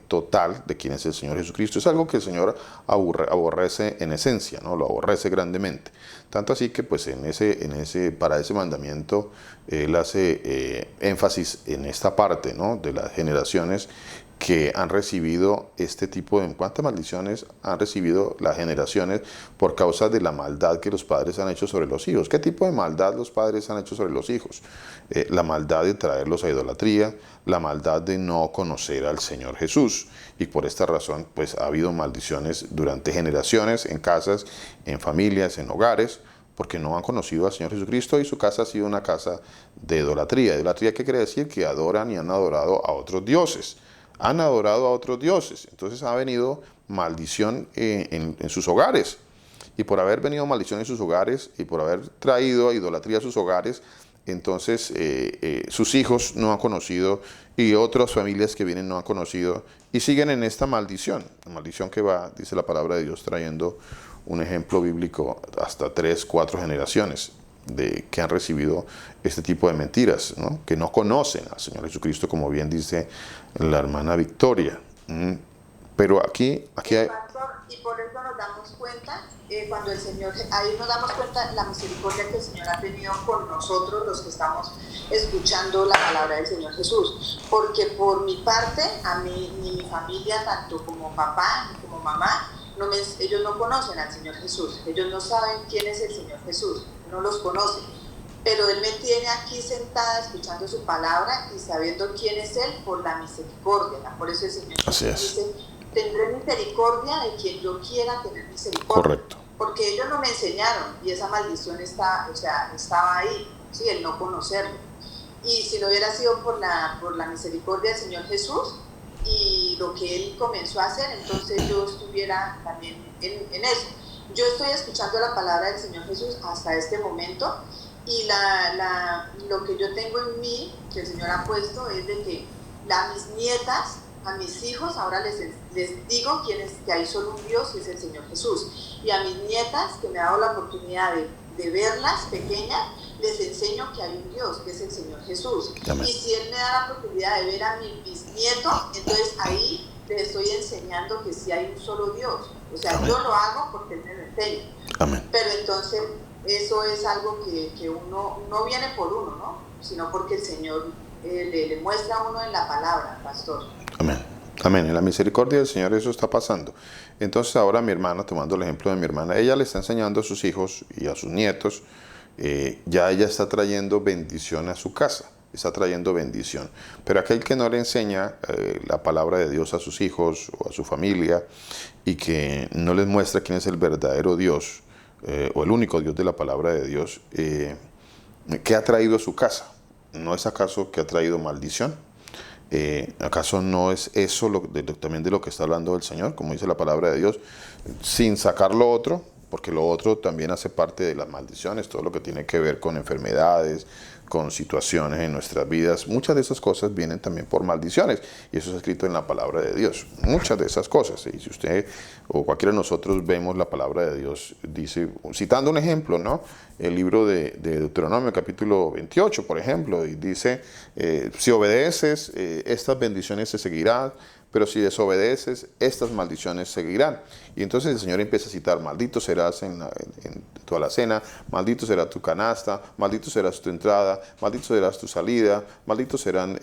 total de quién es el Señor Jesucristo. Es algo que el Señor aborrece en esencia, ¿no? Lo aborrece grandemente. Tanto así que pues para ese mandamiento Él hace énfasis en esta parte, ¿no? De las generaciones que han recibido este tipo de... ¿Cuántas maldiciones han recibido las generaciones por causa de la maldad que los padres han hecho sobre los hijos? ¿Qué tipo de maldad los padres han hecho sobre los hijos? La maldad de traerlos a idolatría, la maldad de no conocer al Señor Jesús. Y por esta razón, pues ha habido maldiciones durante generaciones en casas, en familias, en hogares, porque no han conocido al Señor Jesucristo y su casa ha sido una casa de idolatría. ¿Idolatría qué quiere decir? Que adoran y han adorado a otros dioses. Han adorado a otros dioses. Entonces ha venido maldición en sus hogares. Y por haber venido maldición en sus hogares y por haber traído idolatría a sus hogares, entonces sus hijos no han conocido y otras familias que vienen no han conocido y siguen en esta maldición. La maldición que va, dice la palabra de Dios, trayendo un ejemplo bíblico hasta 3, 4 generaciones de que han recibido este tipo de mentiras, ¿no? Que no conocen al Señor Jesucristo, como bien dice la hermana Victoria. Pero aquí hay... Pastor, y por eso nos damos cuenta, cuando el Señor, ahí nos damos cuenta la misericordia que el Señor ha tenido con nosotros, los que estamos escuchando la palabra del Señor Jesús. Porque por mi parte, a mí, ni mi familia, tanto como papá ni como mamá, ellos no conocen al Señor Jesús, ellos no saben quién es el Señor Jesús, no los conocen, pero Él me tiene aquí sentada escuchando su palabra y sabiendo quién es Él por la misericordia. Por eso el Señor dice, tendré misericordia de quien yo quiera tener misericordia. Correcto. Porque ellos no me enseñaron y esa maldición estaba ahí, ¿sí? El no conocerlo. Y si no hubiera sido por la misericordia del Señor Jesús y lo que Él comenzó a hacer, entonces yo estuviera también en eso. Yo estoy escuchando la palabra del Señor Jesús hasta este momento y lo que yo tengo en mí, que el Señor ha puesto, es de que a mis nietas, a mis hijos, ahora les digo que hay solo un Dios y es el Señor Jesús. Y a mis nietas, que me ha dado la oportunidad de verlas pequeñas, les enseño que hay un Dios, que es el Señor Jesús. Amén. Y si Él me da la oportunidad de ver a mi bisnieto, entonces ahí les estoy enseñando que sí hay un solo Dios. O sea, amén, yo lo hago porque Él me lo enseña. Amén. Pero entonces eso es algo que uno no viene por uno, ¿no? Sino porque el Señor le muestra a uno en la palabra, pastor. Amén. Amén. En la misericordia del Señor eso está pasando. Entonces ahora mi hermana, tomando el ejemplo de mi hermana, ella le está enseñando a sus hijos y a sus nietos, ya ella está trayendo bendición a su casa, está trayendo bendición. Pero aquel que no le enseña la palabra de Dios a sus hijos o a su familia y que no les muestra quién es el verdadero Dios o el único Dios de la palabra de Dios, ¿qué ha traído a su casa? ¿No es acaso que ha traído maldición? ¿Acaso no es eso también de lo que está hablando el Señor, como dice la palabra de Dios, sin sacar lo otro? Porque lo otro también hace parte de las maldiciones, todo lo que tiene que ver con enfermedades, con situaciones en nuestras vidas. Muchas de esas cosas vienen también por maldiciones, y eso está escrito en la palabra de Dios. Muchas de esas cosas. Y si usted o cualquiera de nosotros vemos la palabra de Dios, dice, citando un ejemplo, ¿no? El libro de Deuteronomio, capítulo 28, por ejemplo, y dice, si obedeces, estas bendiciones te seguirán, pero si desobedeces, estas maldiciones seguirán. Y entonces el Señor empieza a citar, maldito serás en tu alacena, maldito será tu canasta, maldito serás tu entrada, maldito serás tu salida, malditos serán...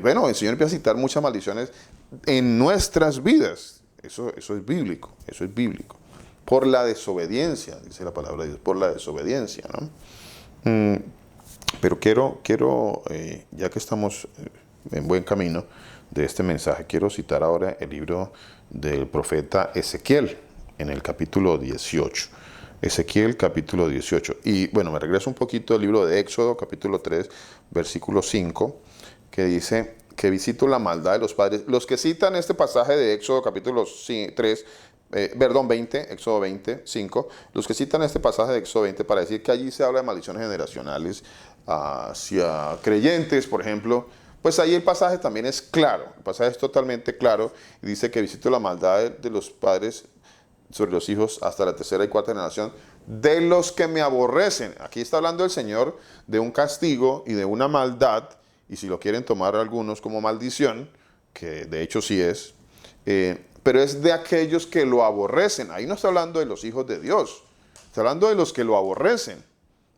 bueno, el Señor empieza a citar muchas maldiciones en nuestras vidas. Eso es bíblico, eso es bíblico. Por la desobediencia, dice la palabra de Dios, por la desobediencia, ¿no? Pero quiero ya que estamos en buen camino de este mensaje, quiero citar ahora el libro del profeta Ezequiel en el capítulo 18. Ezequiel capítulo 18. Y bueno, me regreso un poquito al libro de Éxodo capítulo 3, versículo 5, que dice que visito la maldad de los padres. Los que citan este pasaje de Éxodo capítulo 20, Éxodo 20, 5, los que citan este pasaje de Éxodo 20 para decir que allí se habla de maldiciones generacionales hacia creyentes, por ejemplo, pues ahí el pasaje también es claro, el pasaje es totalmente claro y dice que visito la maldad de los padres sobre los hijos hasta la tercera y cuarta generación de los que me aborrecen. Aquí está hablando el Señor de un castigo y de una maldad, y si lo quieren tomar algunos como maldición, que de hecho sí es, pero es de aquellos que lo aborrecen. Ahí no está hablando de los hijos de Dios, está hablando de los que lo aborrecen.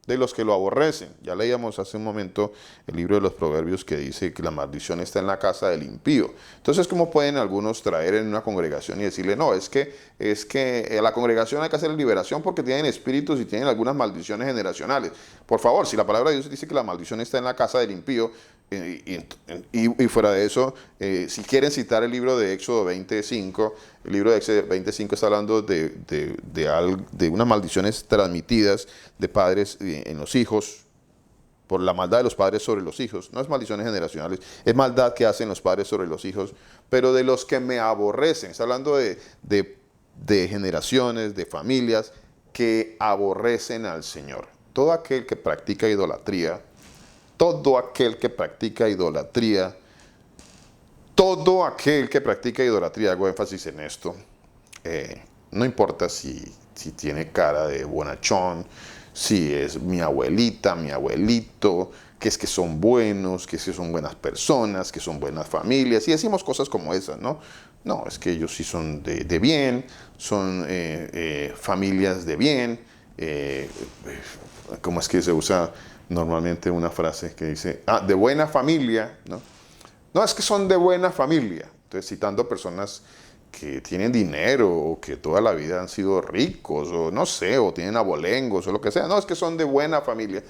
de los que lo aborrecen. Ya leíamos hace un momento el libro de los Proverbios que dice que la maldición está en la casa del impío. Entonces, ¿cómo pueden algunos traer en una congregación y decirle, no, es que a la congregación hay que hacer liberación porque tienen espíritus y tienen algunas maldiciones generacionales? Por favor, si la palabra de Dios dice que la maldición está en la casa del impío, y fuera de eso, si quieren citar el libro de Éxodo 25, el libro de Éxodo 25 está hablando de unas maldiciones transmitidas de padres en los hijos, por la maldad de los padres sobre los hijos. No es maldiciones generacionales, es maldad que hacen los padres sobre los hijos, pero de los que me aborrecen. Está hablando de generaciones, de familias que aborrecen al Señor. Todo aquel que practica idolatría, todo aquel que practica idolatría, hago énfasis en esto, no importa si tiene cara de bonachón, si es mi abuelita, mi abuelito, que es que son buenos, que es que son buenas personas, que son buenas familias, y decimos cosas como esas, ¿no? No, es que ellos sí son de bien, son familias de bien. ¿Cómo es que se usa normalmente una frase que dice, de buena familia, ¿no? No, es que son de buena familia. Entonces, citando personas que tienen dinero o que toda la vida han sido ricos o no sé, o tienen abolengos o lo que sea. No, es que son de buena familia.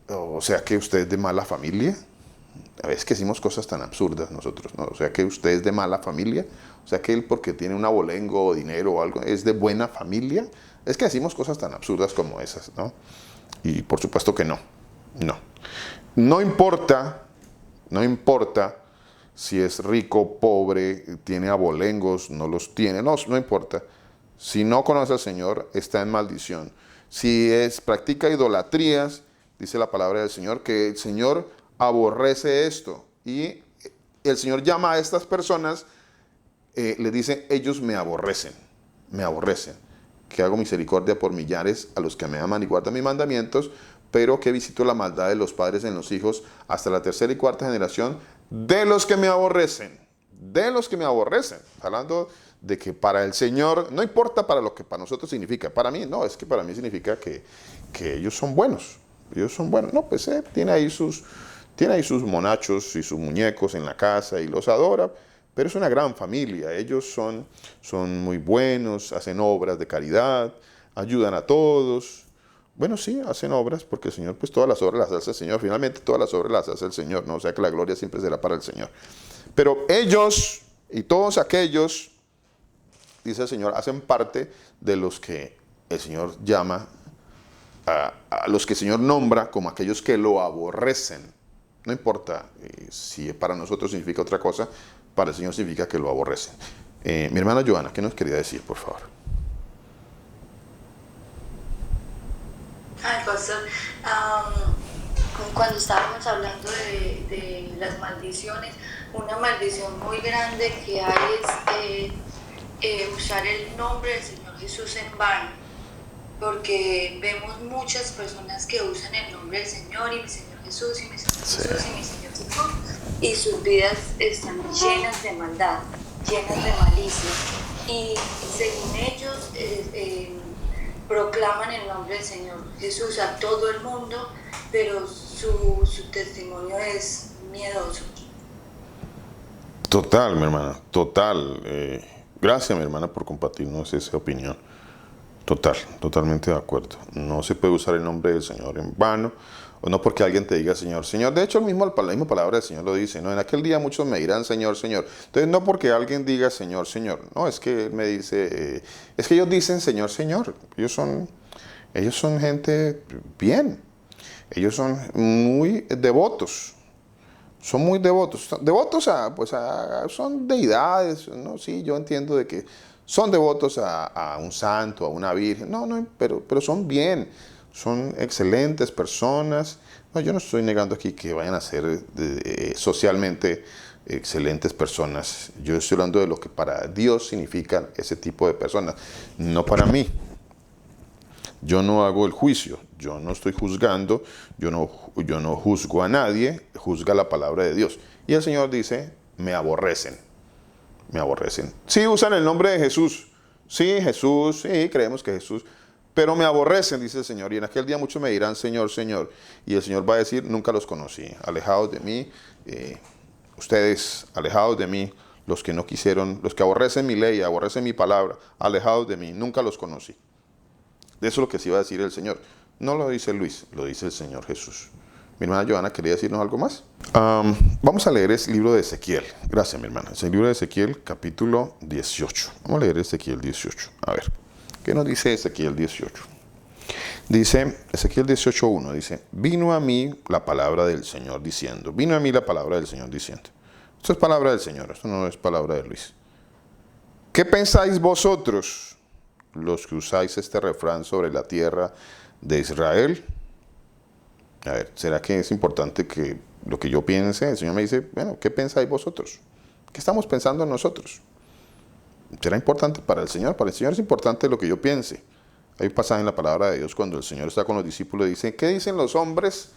O sea, que usted es de mala familia. A veces que decimos cosas tan absurdas nosotros, ¿no? O sea, que usted es de mala familia. O sea, que él porque tiene un abolengo o dinero o algo es de buena familia. Es que decimos cosas tan absurdas como esas, ¿no? Y por supuesto que no. No importa si es rico, pobre, tiene abolengos, no los tiene, no importa. Si no conoce al Señor, está en maldición. Si practica idolatrías, dice la palabra del Señor, que el Señor aborrece esto. Y el Señor llama a estas personas, le dice, ellos me aborrecen. Que hago misericordia por millares a los que me aman y guardan mis mandamientos, pero que visito la maldad de los padres en los hijos hasta la tercera y cuarta generación de los que me aborrecen. Hablando de que para el Señor, no importa para lo que para nosotros significa. Para mí, no, es que para mí significa que ellos son buenos. No, pues tiene ahí sus monachos y sus muñecos en la casa y los adora. Pero es una gran familia, ellos son muy buenos, hacen obras de caridad, ayudan a todos. Bueno, sí, hacen obras porque el Señor, pues todas las obras las hace el Señor. Finalmente todas las obras las hace el Señor, ¿no? O sea que la gloria siempre será para el Señor. Pero ellos y todos aquellos, dice el Señor, hacen parte de los que el Señor llama, a los que el Señor nombra como aquellos que lo aborrecen. No importa si para nosotros significa otra cosa, para el Señor significa que lo aborrecen. Mi hermana Joana, ¿qué nos quería decir, por favor? Pastor, cuando estábamos hablando de las maldiciones, una maldición muy grande que hay es usar el nombre del Señor Jesús en vano, porque vemos muchas personas que usan el nombre del Señor y mi Señor Jesús y mi Señor Jesús y mi Señor Jesús, y sus vidas están llenas de maldad, llenas de malicia, y según ellos proclaman el nombre del Señor Jesús a todo el mundo, pero su testimonio es miedoso. Total, mi hermana, total. Gracias, mi hermana, por compartirnos esa opinión. Totalmente de acuerdo. No se puede usar el nombre del Señor en vano, o no porque alguien te diga Señor, Señor. De hecho, la misma palabra del Señor lo dice, ¿no? En aquel día muchos me dirán Señor, Señor. Entonces, no porque alguien diga Señor, Señor. No, es que Él me dice, es que ellos dicen Señor, Señor. Ellos son gente bien. Ellos son muy devotos. Son muy devotos. Devotos son deidades, ¿no? Sí, yo entiendo de que son devotos a un santo, a una virgen. No, pero son bien. Son excelentes personas. No, yo no estoy negando aquí que vayan a ser socialmente excelentes personas. Yo estoy hablando de lo que para Dios significan ese tipo de personas. No para mí. Yo no hago el juicio. Yo no estoy juzgando. Yo no juzgo a nadie. Juzga la palabra de Dios. Y el Señor dice, me aborrecen. Sí, usan el nombre de Jesús. Sí, Jesús. Sí, creemos que Jesús. pero me aborrecen, dice el Señor. Y en aquel día muchos me dirán, Señor, Señor. Y el Señor va a decir, nunca los conocí. Alejados de mí, ustedes, alejados de mí, los que no quisieron, los que aborrecen mi ley, aborrecen mi palabra, alejados de mí, nunca los conocí. De eso es lo que sí va a decir el Señor. No lo dice Luis, lo dice el Señor Jesús. Mi hermana Joana, ¿quería decirnos algo más? Vamos a leer el libro de Ezequiel. Gracias, mi hermana. Es el libro de Ezequiel, capítulo 18. Vamos a leer Ezequiel 18. A ver, ¿qué nos dice Ezequiel 18? Dice, Ezequiel 18:1, dice, vino a mí la palabra del Señor diciendo, vino a mí la palabra del Señor diciendo. Esto es palabra del Señor, esto no es palabra de Luis. ¿Qué pensáis vosotros, los que usáis este refrán sobre la tierra de Israel? A ver, ¿será que es importante que lo que yo piense? El Señor me dice, bueno, ¿qué pensáis vosotros? ¿Qué estamos pensando nosotros? ¿Será importante para el Señor? Para el Señor es importante lo que yo piense. Hay un pasaje en la palabra de Dios cuando el Señor está con los discípulos y dice, ¿qué dicen los hombres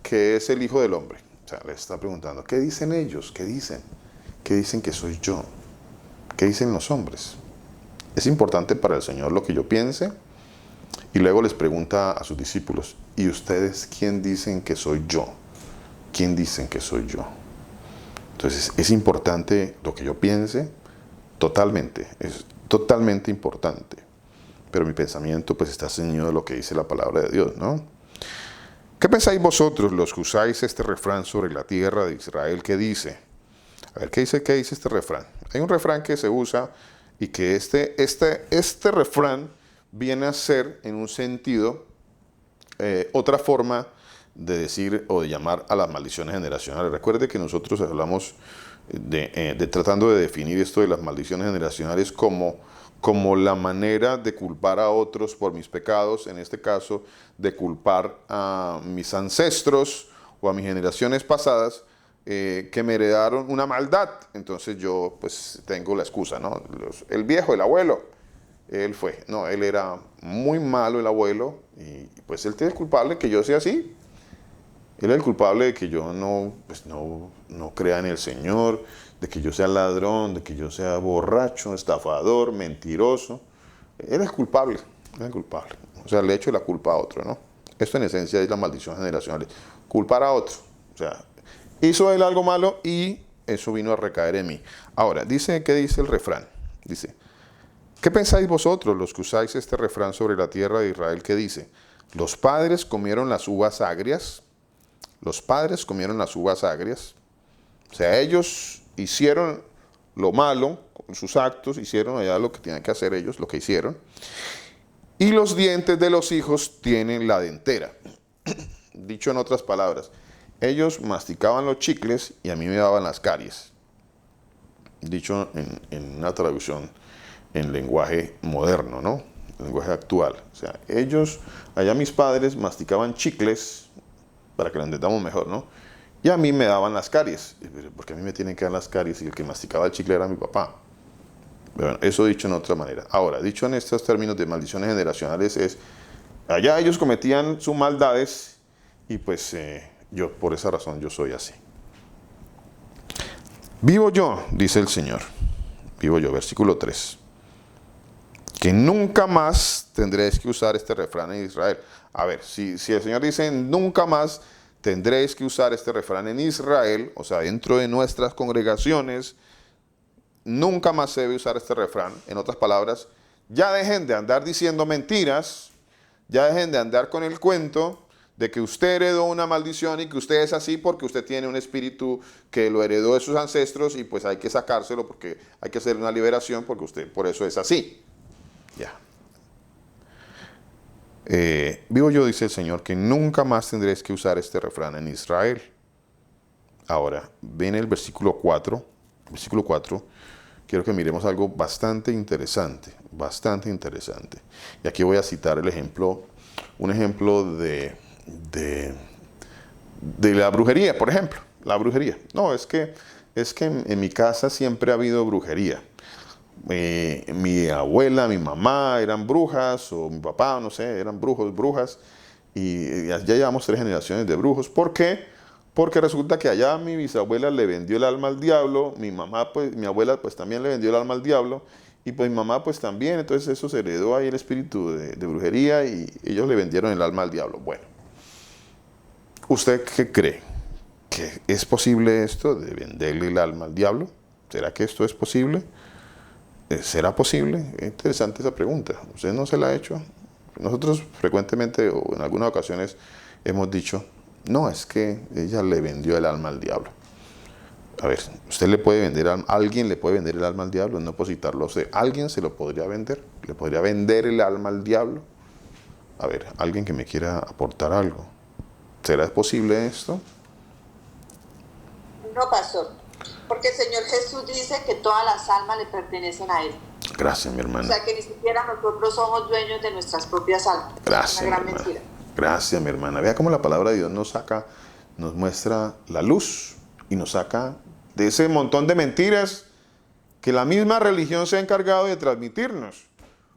que es el Hijo del Hombre? O sea, les está preguntando, ¿qué dicen ellos? ¿Qué dicen? ¿Qué dicen que soy yo? ¿Qué dicen los hombres? Es importante para el Señor lo que yo piense. Y luego les pregunta a sus discípulos, ¿y ustedes quién dicen que soy yo? ¿Quién dicen que soy yo? Entonces, es importante lo que yo piense, totalmente, es totalmente importante. Pero mi pensamiento pues está ceñido de lo que dice la palabra de Dios, ¿no? ¿Qué pensáis vosotros, los que usáis este refrán sobre la tierra de Israel? ¿Qué dice? A ver, ¿qué dice este refrán? Hay un refrán que se usa y que este refrán viene a ser, en un sentido, otra forma de decir o de llamar a las maldiciones generacionales. Recuerde que nosotros hablamos de tratando de definir esto de las maldiciones generacionales como la manera de culpar a otros por mis pecados, en este caso, de culpar a mis ancestros o a mis generaciones pasadas que me heredaron una maldad. Entonces yo pues tengo la excusa, ¿no? El viejo, el abuelo, él era muy malo el abuelo y pues él es el culpable de que yo sea así. Él es el culpable de que yo no crea en el Señor, de que yo sea ladrón, de que yo sea borracho, estafador, mentiroso. Él es culpable, O sea, le echo la culpa a otro, ¿no? Esto en esencia es la maldición generacional. Culpar a otro. O sea, hizo él algo malo y eso vino a recaer en mí. Ahora, ¿qué dice el refrán? Dice, ¿qué pensáis vosotros, los que usáis este refrán sobre la tierra de Israel? ¿Qué dice? Los padres comieron las uvas agrias. Los padres comieron las uvas agrias. O sea, ellos hicieron lo malo con sus actos, hicieron allá lo que tenían que hacer ellos, lo que hicieron. Y los dientes de los hijos tienen la dentera. Dicho en otras palabras, ellos masticaban los chicles y a mí me daban las caries. Dicho en una traducción en lenguaje moderno, ¿no? Lenguaje actual. O sea, allá mis padres masticaban chicles, para que lo entendamos mejor, ¿no? Y a mí me daban las caries. Porque a mí me tienen que dar las caries y el que masticaba el chicle era mi papá. Bueno, eso dicho en otra manera. Ahora, dicho en estos términos de maldiciones generacionales es, allá ellos cometían sus maldades y pues yo por esa razón yo soy así. Vivo yo, dice el Señor. Vivo yo, versículo 3. Que nunca más tendréis que usar este refrán en Israel. A ver, si el Señor dice nunca más tendréis que usar este refrán en Israel, o sea, dentro de nuestras congregaciones, nunca más se debe usar este refrán. En otras palabras, ya dejen de andar diciendo mentiras, ya dejen de andar con el cuento de que usted heredó una maldición y que usted es así porque usted tiene un espíritu que lo heredó de sus ancestros y pues hay que sacárselo porque hay que hacer una liberación porque usted por eso es así. Ya. Vivo yo, dice el Señor, que nunca más tendréis que usar este refrán en Israel. Ahora, ven el versículo 4. Versículo 4. Quiero que miremos algo bastante interesante. Y aquí voy a citar un ejemplo de la brujería, por ejemplo. La brujería. No, es que en mi casa siempre ha habido brujería. Mi abuela, mi mamá eran brujas, o mi papá, no sé, eran brujos, brujas, y ya llevamos 3 generaciones de brujos. ¿Por qué? Porque resulta que allá mi bisabuela le vendió el alma al diablo, mi abuela pues también le vendió el alma al diablo, y pues mi mamá pues también, entonces eso se heredó ahí el espíritu de brujería y ellos le vendieron el alma al diablo. Bueno, ¿usted qué cree? ¿Que es posible esto de venderle el alma al diablo? ¿Será que esto es posible? ¿Será posible? Es interesante esa pregunta. ¿Usted no se la ha hecho? Nosotros frecuentemente o en algunas ocasiones hemos dicho, no, es que ella le vendió el alma al diablo. A ver, ¿usted le puede vender, alguien le puede vender el alma al diablo? No puedo citarlo a usted. ¿Alguien se lo podría vender? ¿Le podría vender el alma al diablo? A ver, alguien que me quiera aportar algo. ¿Será posible esto? No, pastor, porque el Señor Jesús dice que todas las almas le pertenecen a Él. Gracias, mi hermana. O sea, que ni siquiera nosotros somos dueños de nuestras propias almas. Gracias, Una gran mi hermana. mentira. Gracias, mi hermana. Vea cómo la palabra de Dios nos saca, nos muestra la luz y nos saca de ese montón de mentiras que la misma religión se ha encargado de transmitirnos.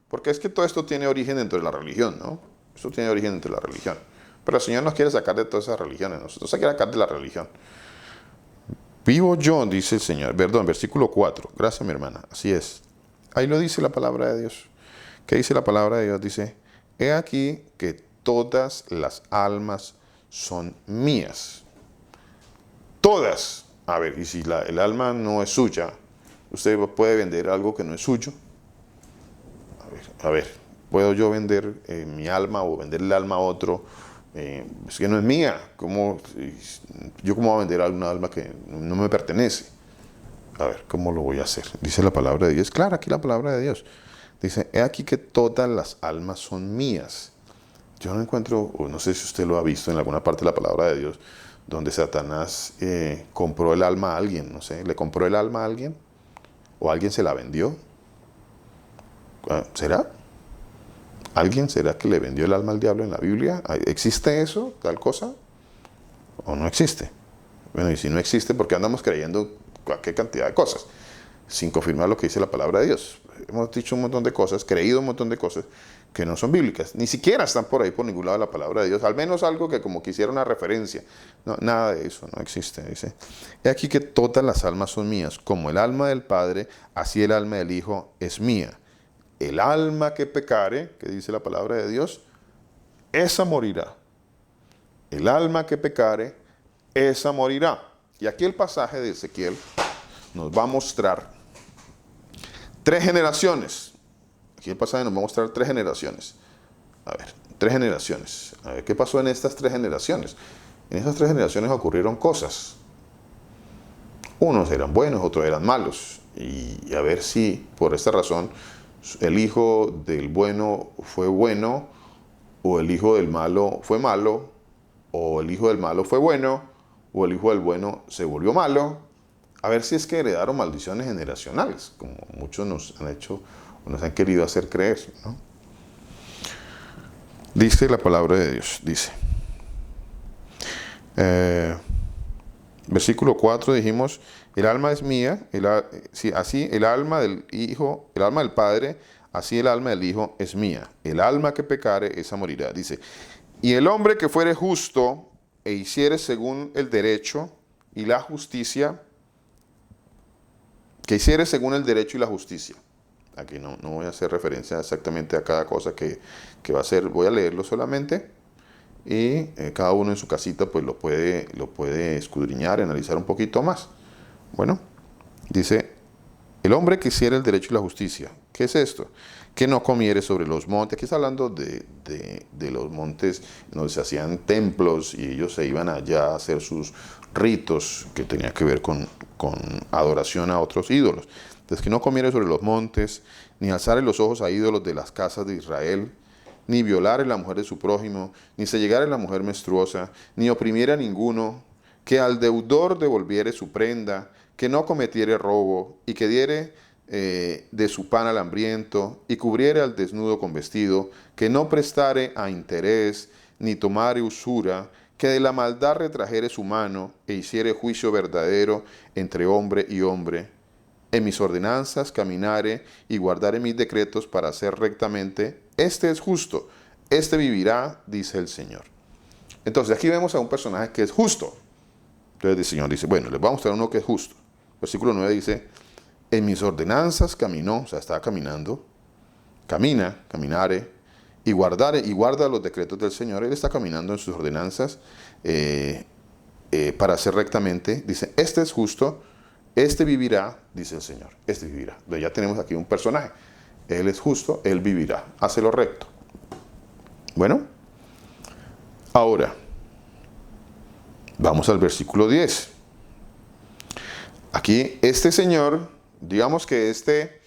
Porque es que todo esto tiene origen dentro de la religión, ¿no? Esto tiene origen dentro de la religión. Pero el Señor nos quiere sacar de todas esas religiones. Nosotros se quiere sacar de la religión. Vivo yo, dice el Señor. Perdón, versículo 4. Gracias, mi hermana. Así es. Ahí lo dice la palabra de Dios. ¿Qué dice la palabra de Dios? Dice, he aquí que todas las almas son mías. Todas. A ver, y si el alma no es suya, usted puede vender algo que no es suyo. A ver, ¿puedo yo vender mi alma o vender el alma a otro? Es que no es mía. ¿Yo cómo voy a vender alguna alma que no me pertenece? A ver, ¿cómo lo voy a hacer? Dice la palabra de Dios. Claro, aquí la palabra de Dios. Dice, he aquí que todas las almas son mías. Yo no encuentro, o no sé si usted lo ha visto en alguna parte de la palabra de Dios, donde Satanás compró el alma a alguien, no sé, le compró el alma a alguien, o alguien se la vendió. ¿Será? ¿Alguien será que le vendió el alma al diablo en la Biblia? ¿Existe eso, tal cosa? ¿O no existe? Bueno, y si no existe, ¿por qué andamos creyendo cualquier cantidad de cosas? Sin confirmar lo que dice la palabra de Dios. Hemos dicho un montón de cosas, creído un montón de cosas que no son bíblicas. Ni siquiera están por ahí por ningún lado de la palabra de Dios. Al menos algo que como quisiera una referencia. No, nada de eso, no existe. Dice, he aquí que todas las almas son mías. Como el alma del Padre, así el alma del Hijo es mía. El alma que pecare, que dice la palabra de Dios, esa morirá. El alma que pecare, esa morirá. Y aquí el pasaje de Ezequiel nos va a mostrar 3 generaciones. Aquí el pasaje nos va a mostrar 3 generaciones. A ver, 3 generaciones. A ver, ¿qué pasó en estas 3 generaciones? En esas 3 generaciones ocurrieron cosas. Unos eran buenos, otros eran malos. Y a ver si por esta razón el hijo del bueno fue bueno, o el hijo del malo fue malo, o el hijo del malo fue bueno, o el hijo del bueno se volvió malo. A ver si es que heredaron maldiciones generacionales, como muchos nos han hecho o nos han querido hacer creer, ¿no? Dice la palabra de Dios, dice, versículo 4 dijimos, el alma es mía, así el alma del Hijo, el alma del Padre, así el alma del Hijo es mía. El alma que pecare, esa morirá. Dice, y el hombre que fuere justo e hiciere según el derecho y la justicia, que hiciere según el derecho y la justicia. Aquí no voy a hacer referencia exactamente a cada cosa que va a ser, voy a leerlo solamente. Y cada uno en su casita pues lo puede escudriñar, analizar un poquito más. Bueno, dice, el hombre que hiciera el derecho y la justicia. ¿Qué es esto? Que no comiere sobre los montes. Aquí está hablando de los montes donde se hacían templos y ellos se iban allá a hacer sus ritos que tenían que ver con adoración a otros ídolos. Entonces, que no comiere sobre los montes, ni alzare los ojos a ídolos de las casas de Israel, ni violare la mujer de su prójimo, ni se llegare la mujer menstruosa, ni oprimiere a ninguno, que al deudor devolviere su prenda, que no cometiere robo, y que diere de su pan al hambriento, y cubriere al desnudo con vestido, que no prestare a interés, ni tomare usura, que de la maldad retrajere su mano, e hiciere juicio verdadero entre hombre y hombre. En mis ordenanzas caminare y guardare mis decretos para hacer rectamente. Este es justo, este vivirá, dice el Señor. Entonces aquí vemos a un personaje que es justo. Entonces el Señor dice, bueno, les voy a mostrar uno que es justo. Versículo 9 dice, en mis ordenanzas caminó, o sea, estaba caminando, caminare, y guarda los decretos del Señor. Él está caminando en sus ordenanzas para hacer rectamente. Dice, este es justo, este vivirá, dice el Señor, este vivirá. Entonces ya tenemos aquí un personaje. Él es justo, él vivirá, hace lo recto. Bueno, ahora, vamos al versículo 10. Aquí, este Señor, digamos que este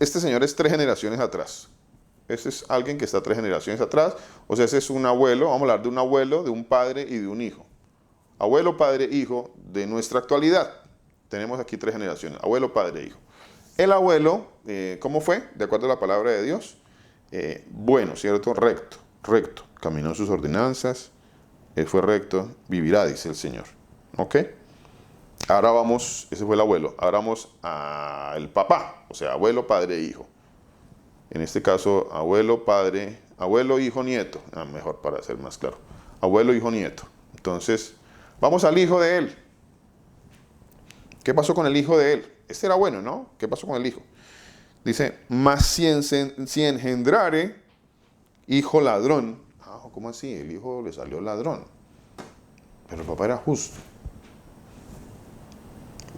Señor es 3 generaciones atrás. Este es alguien que está 3 generaciones atrás. O sea, ese es un abuelo, vamos a hablar de un abuelo, de un padre y de un hijo. Abuelo, padre, hijo de nuestra actualidad. Tenemos aquí 3 generaciones, abuelo, padre, hijo. El abuelo, ¿cómo fue? De acuerdo a la palabra de Dios. Bueno, ¿cierto? Recto. Caminó en sus ordenanzas. Él fue recto, vivirá, dice el Señor. ¿Ok? Ahora vamos, ese fue el abuelo. Ahora vamos al papá, o sea, abuelo, padre, hijo. En este caso, abuelo, padre, abuelo, hijo, nieto. Mejor para ser más claro. Abuelo, hijo, nieto. Entonces, vamos al hijo de él. ¿Qué pasó con el hijo de él? Este era bueno, ¿no? ¿Qué pasó con el hijo? Dice, mas si engendrare hijo ladrón. ¿Cómo así? El hijo le salió ladrón. Pero el papá era justo.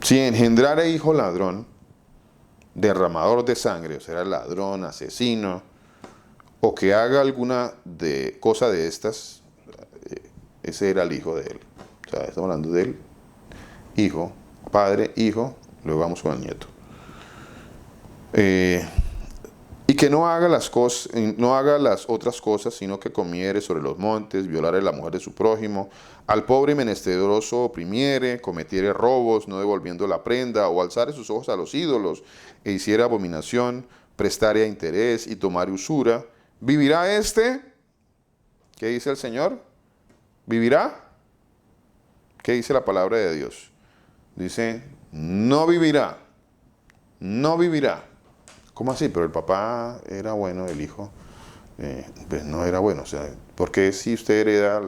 Si engendrare hijo ladrón, derramador de sangre, o sea, ladrón, asesino, o que haga alguna cosa de estas, ese era el hijo de él. O sea, estamos hablando del hijo, padre, hijo, luego vamos con el nieto. Y que no haga las otras cosas, sino que comiere sobre los montes, violare la mujer de su prójimo, al pobre y menesteroso oprimiere, cometiere robos, no devolviendo la prenda, o alzare sus ojos a los ídolos, e hiciere abominación, prestare a interés y tomare usura, ¿vivirá este? ¿Qué dice el Señor? ¿Vivirá? ¿Qué dice la palabra de Dios? Dice, no vivirá, no vivirá. ¿Cómo así? Pero el papá era bueno, el hijo pues no era bueno. O sea, ¿por qué si usted hereda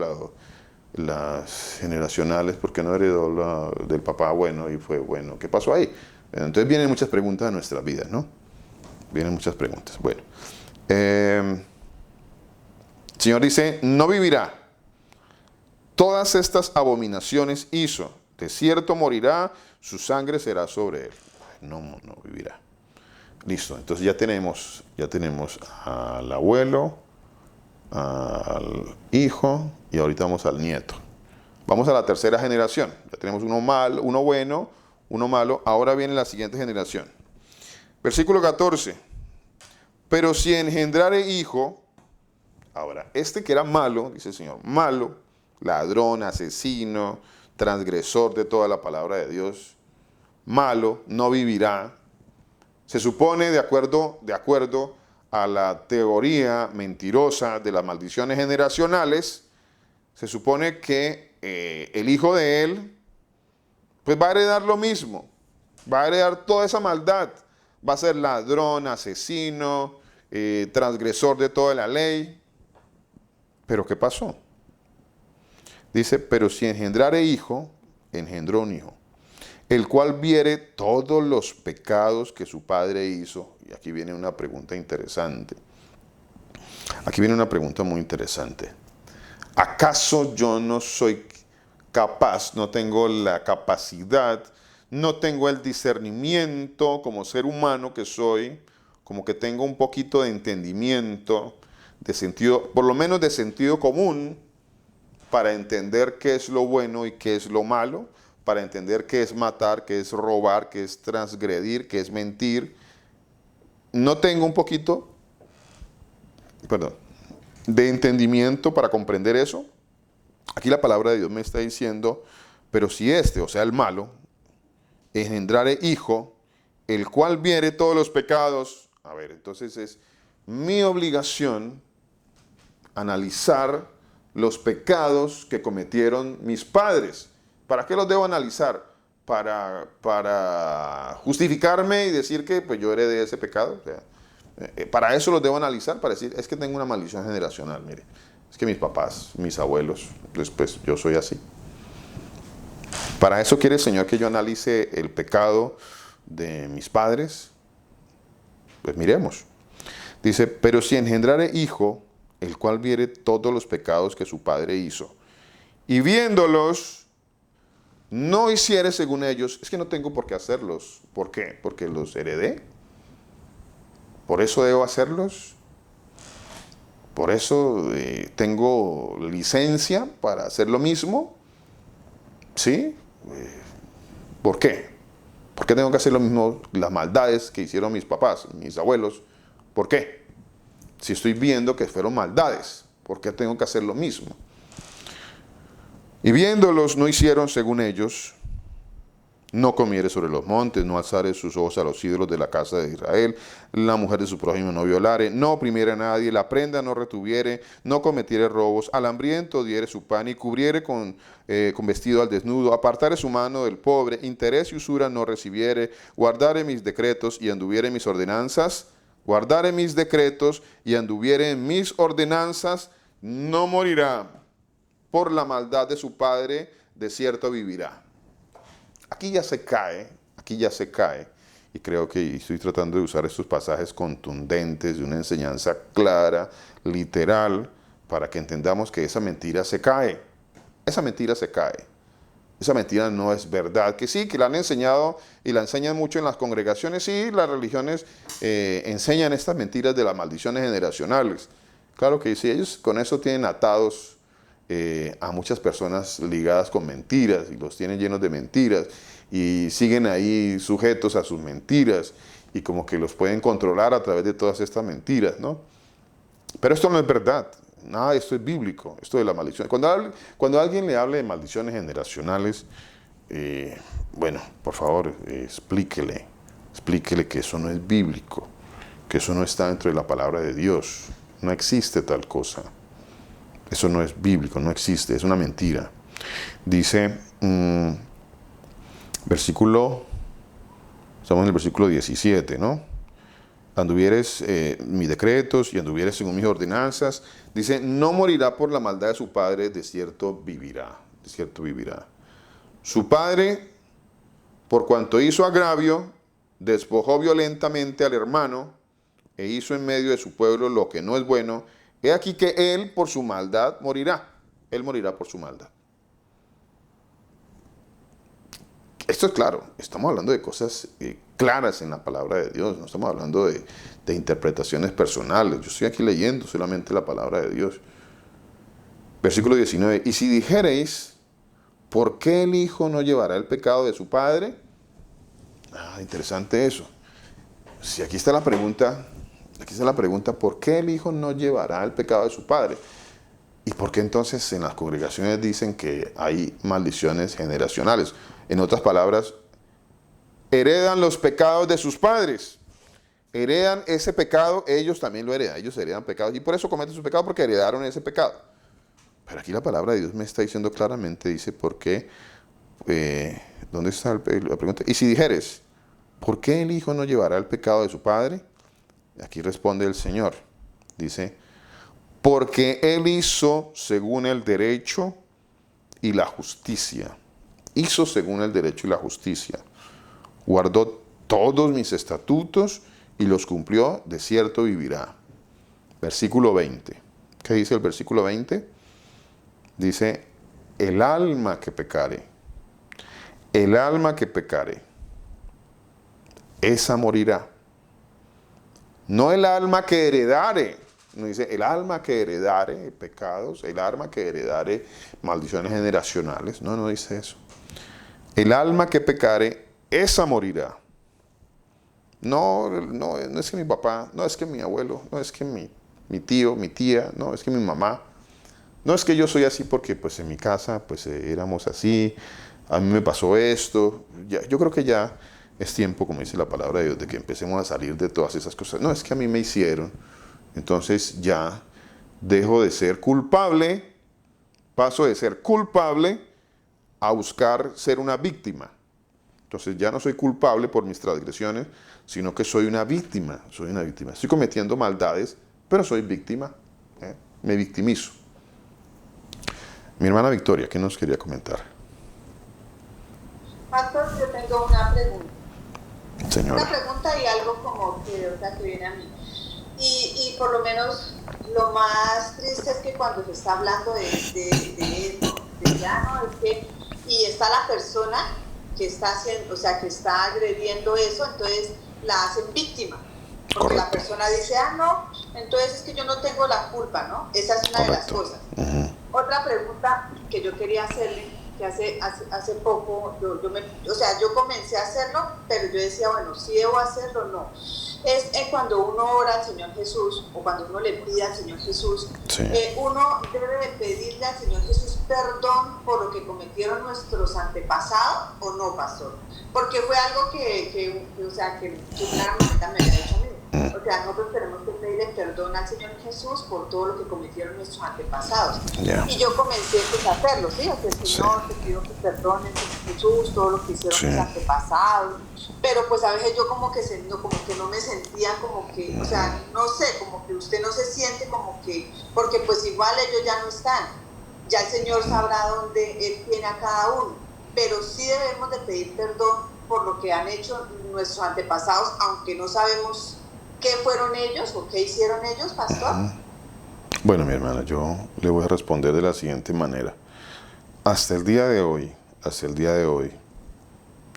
las generacionales, por qué no heredó del papá bueno y fue bueno? ¿Qué pasó ahí? Entonces vienen muchas preguntas de nuestras vidas, ¿no? Vienen muchas preguntas. Bueno, el Señor dice, no vivirá. Todas estas abominaciones hizo. De cierto morirá, su sangre será sobre él. No vivirá. Listo, entonces ya tenemos al abuelo, al hijo y ahorita vamos al nieto. Vamos a la tercera generación. Ya tenemos uno bueno, uno malo. Ahora viene la siguiente generación. Versículo 14. Pero si engendrare hijo, ahora, este que era malo, dice el Señor, malo, ladrón, asesino, transgresor de toda la palabra de Dios, malo, no vivirá. Se supone, de acuerdo a la teoría mentirosa de las maldiciones generacionales, se supone que el hijo de él pues va a heredar lo mismo, va a heredar toda esa maldad, va a ser ladrón, asesino, transgresor de toda la ley. ¿Pero qué pasó? Dice, pero si engendrare hijo, engendró un hijo, el cual viere todos los pecados que su padre hizo. Y aquí viene una pregunta interesante. Aquí viene una pregunta muy interesante. ¿Acaso yo no soy capaz, no tengo la capacidad, no tengo el discernimiento como ser humano que soy, como que tengo un poquito de entendimiento, de sentido, por lo menos de sentido común, para entender qué es lo bueno y qué es lo malo? Para entender qué es matar, qué es robar, qué es transgredir, qué es mentir. No tengo un poquito, de entendimiento para comprender eso. Aquí la palabra de Dios me está diciendo, pero si o sea, el malo, engendrare hijo, el cual viere todos los pecados. A ver, entonces es mi obligación analizar los pecados que cometieron mis padres. ¿Para qué los debo analizar? Para justificarme y decir que pues, yo heredé ese pecado. O sea, para eso los debo analizar, para decir, es que tengo una maldición generacional, mire. Es que mis papás, mis abuelos, después yo soy así. Para eso quiere el Señor que yo analice el pecado de mis padres. Pues miremos. Dice, pero si engendrare hijo, el cual viere todos los pecados que su padre hizo, y viéndolos, no hiciere según ellos, es que no tengo por qué hacerlos. ¿Por qué? Porque los heredé. ¿Por eso debo hacerlos? ¿Por eso tengo licencia para hacer lo mismo? ¿Sí? ¿Por qué? ¿Por qué tengo que hacer lo mismo, las maldades que hicieron mis papás, mis abuelos? ¿Por qué? Si estoy viendo que fueron maldades, ¿por qué tengo que hacer lo mismo? Y viéndolos no hicieron según ellos, no comiere sobre los montes, no alzare sus ojos a los ídolos de la casa de Israel, la mujer de su prójimo no violare, no oprimiere a nadie, la prenda no retuviere, no cometiere robos, al hambriento diere su pan y cubriere con vestido al desnudo, apartare su mano del pobre, interés y usura no recibiere, guardare mis decretos y anduviere en mis ordenanzas, guardare mis decretos y anduviere en mis ordenanzas, no morirá. Por la maldad de su padre, de cierto vivirá. Aquí ya se cae, y creo que estoy tratando de usar estos pasajes contundentes de una enseñanza clara, literal, para que entendamos que esa mentira se cae. Esa mentira se cae. Esa mentira no es verdad. Que sí, que la han enseñado y la enseñan mucho en las congregaciones, sí, las religiones enseñan estas mentiras de las maldiciones generacionales. Claro que sí, ellos con eso tienen atados a muchas personas ligadas con mentiras y los tienen llenos de mentiras y siguen ahí sujetos a sus mentiras y como que los pueden controlar a través de todas estas mentiras, ¿no? Pero esto no es verdad, nada de esto es bíblico, esto de la maldición. Cuando alguien le hable de maldiciones generacionales, bueno, por favor, explíquele que eso no es bíblico, que eso no está dentro de la palabra de Dios, no existe tal cosa. Eso no es bíblico, no existe, es una mentira. Dice, estamos en el versículo 17, ¿no? Anduvieres mis decretos y anduvieres según mis ordenanzas. Dice, no morirá por la maldad de su padre, de cierto vivirá, de cierto vivirá. Su padre, por cuanto hizo agravio, despojó violentamente al hermano e hizo en medio de su pueblo lo que no es bueno. He aquí que él por su maldad morirá. Él morirá por su maldad. Esto es claro. Estamos hablando de cosas claras en la palabra de Dios. No estamos hablando de interpretaciones personales. Yo estoy aquí leyendo solamente la palabra de Dios. Versículo 19. Y si dijereis, ¿por qué el hijo no llevará el pecado de su padre? Interesante eso. Si aquí está la pregunta... Aquí está la pregunta, ¿por qué el hijo no llevará el pecado de su padre? ¿Y por qué entonces en las congregaciones dicen que hay maldiciones generacionales? En otras palabras, heredan los pecados de sus padres. Heredan ese pecado, ellos también lo heredan. Ellos heredan pecados y por eso cometen su pecado, porque heredaron ese pecado. Pero aquí la palabra de Dios me está diciendo claramente, dice, ¿por qué? ¿Dónde está la pregunta? Y si dijeres, ¿por qué el hijo no llevará el pecado de su padre? Aquí responde el Señor, dice, porque Él hizo según el derecho y la justicia. Hizo según el derecho y la justicia. Guardó todos mis estatutos y los cumplió, de cierto vivirá. Versículo 20. ¿Qué dice el versículo 20? Dice, el alma que pecare, esa morirá. No el alma que heredare, no dice el alma que heredare pecados, el alma que heredare maldiciones generacionales, no dice eso. El alma que pecare, esa morirá. No es que mi papá, no es que mi abuelo, no es que mi tío, mi tía, no es que mi mamá, no es que yo soy así porque pues en mi casa pues éramos así, a mí me pasó esto, yo creo que ya es tiempo, como dice la palabra de Dios, de que empecemos a salir de todas esas cosas. No, es que a mí me hicieron. Entonces ya dejo de ser culpable, paso de ser culpable a buscar ser una víctima. Entonces ya no soy culpable por mis transgresiones, sino que soy una víctima. Estoy cometiendo maldades, pero soy víctima. Me victimizo. Mi hermana Victoria, ¿qué nos quería comentar? Pastor, yo tengo una pregunta. Señora. Una pregunta y algo como que, o sea, que viene a mí. Y por lo menos lo más triste es que cuando se está hablando de eso, de ya no, es que, y está la persona que está haciendo, o sea, que está agrediendo eso, entonces la hacen víctima. Porque la persona dice, no, entonces es que yo no tengo la culpa, ¿no? Esa es una de las cosas. Otra pregunta que yo quería hacerle, que hace poco, yo comencé a hacerlo, pero yo decía, bueno, si debo hacerlo o no. Es cuando uno ora al Señor Jesús, o cuando uno le pide al Señor Jesús, sí. Uno debe de pedirle al Señor Jesús perdón por lo que cometieron nuestros antepasados, ¿o no, pastor? Porque fue algo que una hermanita me había dicho a mí. O sea, nosotros tenemos que pedirle perdón al Señor Jesús por todo lo que cometieron nuestros antepasados. Yeah. Y yo comencé a hacerlo, ¿sí? O sea, Señor, te pido que perdones, Jesús, todo lo que hicieron mis antepasados. Pero pues a veces yo como que no me sentía como que, o sea, no sé, como que usted no se siente como que, porque pues igual ellos ya no están. Ya el Señor sabrá dónde Él tiene a cada uno. Pero sí debemos de pedir perdón por lo que han hecho nuestros antepasados, aunque no sabemos qué fueron ellos o qué hicieron ellos, pastor. Bueno, mi hermana, yo le voy a responder de la siguiente manera. Hasta el día de hoy,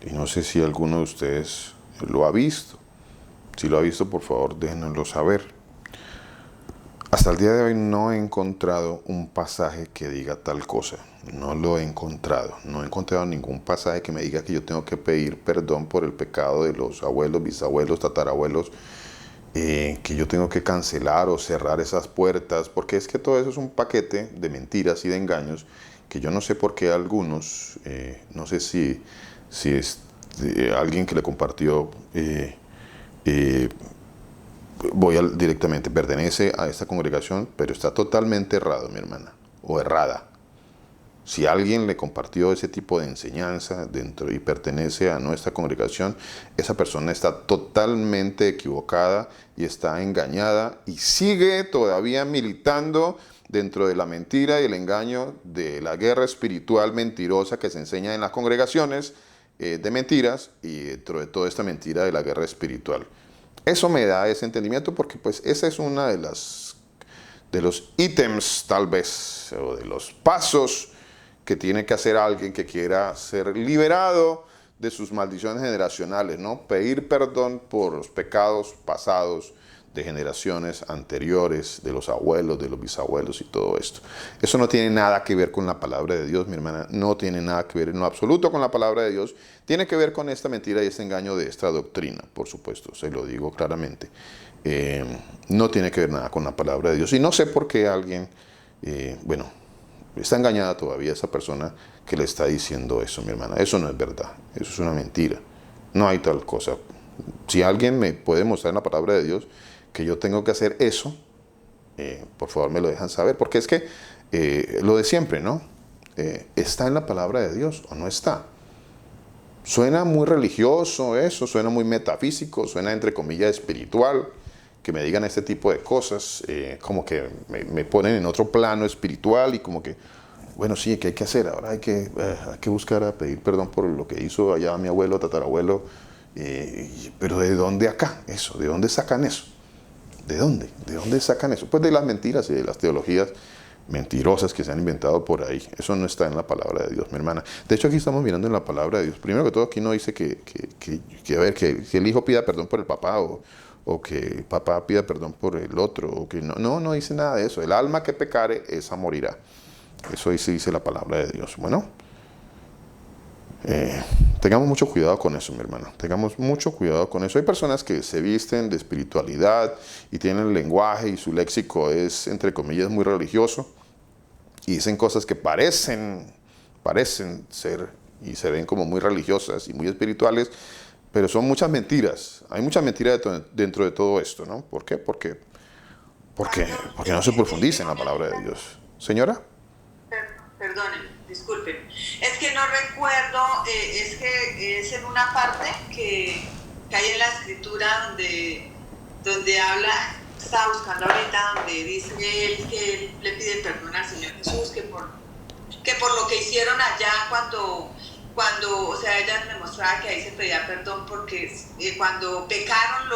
y no sé si alguno de ustedes lo ha visto. Si lo ha visto, por favor, déjenoslo saber. Hasta el día de hoy no he encontrado un pasaje que diga tal cosa. No lo he encontrado. No he encontrado ningún pasaje que me diga que yo tengo que pedir perdón por el pecado de los abuelos, bisabuelos, tatarabuelos, que yo tengo que cancelar o cerrar esas puertas, porque es que todo eso es un paquete de mentiras y de engaños que yo no sé por qué algunos, no sé si es alguien que le compartió, directamente, pertenece a esta congregación, pero está totalmente errado, mi hermana, o errada. Si alguien le compartió ese tipo de enseñanza dentro y pertenece a nuestra congregación, esa persona está totalmente equivocada y está engañada y sigue todavía militando dentro de la mentira y el engaño de la guerra espiritual mentirosa que se enseña en las congregaciones de mentiras y dentro de toda esta mentira de la guerra espiritual. Eso me da ese entendimiento porque pues esa es una de los ítems tal vez o de los pasos que tiene que hacer alguien que quiera ser liberado de sus maldiciones generacionales, ¿no? Pedir perdón por los pecados pasados de generaciones anteriores, de los abuelos, de los bisabuelos y todo esto. Eso no tiene nada que ver con la palabra de Dios, mi hermana, no tiene nada que ver en lo absoluto con la palabra de Dios, tiene que ver con esta mentira y este engaño de esta doctrina, por supuesto, se lo digo claramente. No tiene que ver nada con la palabra de Dios y no sé por qué alguien, está engañada todavía esa persona que le está diciendo eso, mi hermana. Eso no es verdad, eso es una mentira, no hay tal cosa. Si alguien me puede mostrar en la palabra de Dios que yo tengo que hacer eso, por favor me lo dejan saber, porque es que lo de siempre, ¿no? ¿Está en la palabra de Dios o no está? Suena muy religioso eso, suena muy metafísico, suena entre comillas espiritual, que me digan este tipo de cosas, como que me ponen en otro plano espiritual y como que, bueno, sí, ¿qué hay que hacer? Ahora hay que buscar a pedir perdón por lo que hizo allá mi abuelo, tatarabuelo, pero ¿de dónde acá eso? ¿De dónde sacan eso? ¿De dónde? ¿De dónde sacan eso? Pues de las mentiras y de las teologías mentirosas que se han inventado por ahí. Eso no está en la palabra de Dios, mi hermana. De hecho, aquí estamos mirando en la palabra de Dios. Primero que todo, aquí no dice que el hijo pida perdón por el papá o que el papá pida perdón por el otro. O que no dice nada de eso. El alma que pecare, esa morirá. Eso ahí sí dice la palabra de Dios. Bueno, tengamos mucho cuidado con eso, mi hermano. Tengamos mucho cuidado con eso. Hay personas que se visten de espiritualidad y tienen lenguaje y su léxico es, entre comillas, muy religioso y dicen cosas que parecen ser y se ven como muy religiosas y muy espirituales, pero son muchas mentiras. Hay muchas mentiras dentro de todo esto, ¿no? ¿Por qué? Porque no se profundiza en la palabra de Dios. ¿Señora? Perdónenme, disculpen. Es que no recuerdo, es que es en una parte que hay en la escritura donde habla, estaba buscando ahorita, donde dice él que él le pide perdón al Señor Jesús, que por lo que hicieron allá cuando cuando, o sea, ella me mostraba que ahí se pedía perdón porque cuando pecaron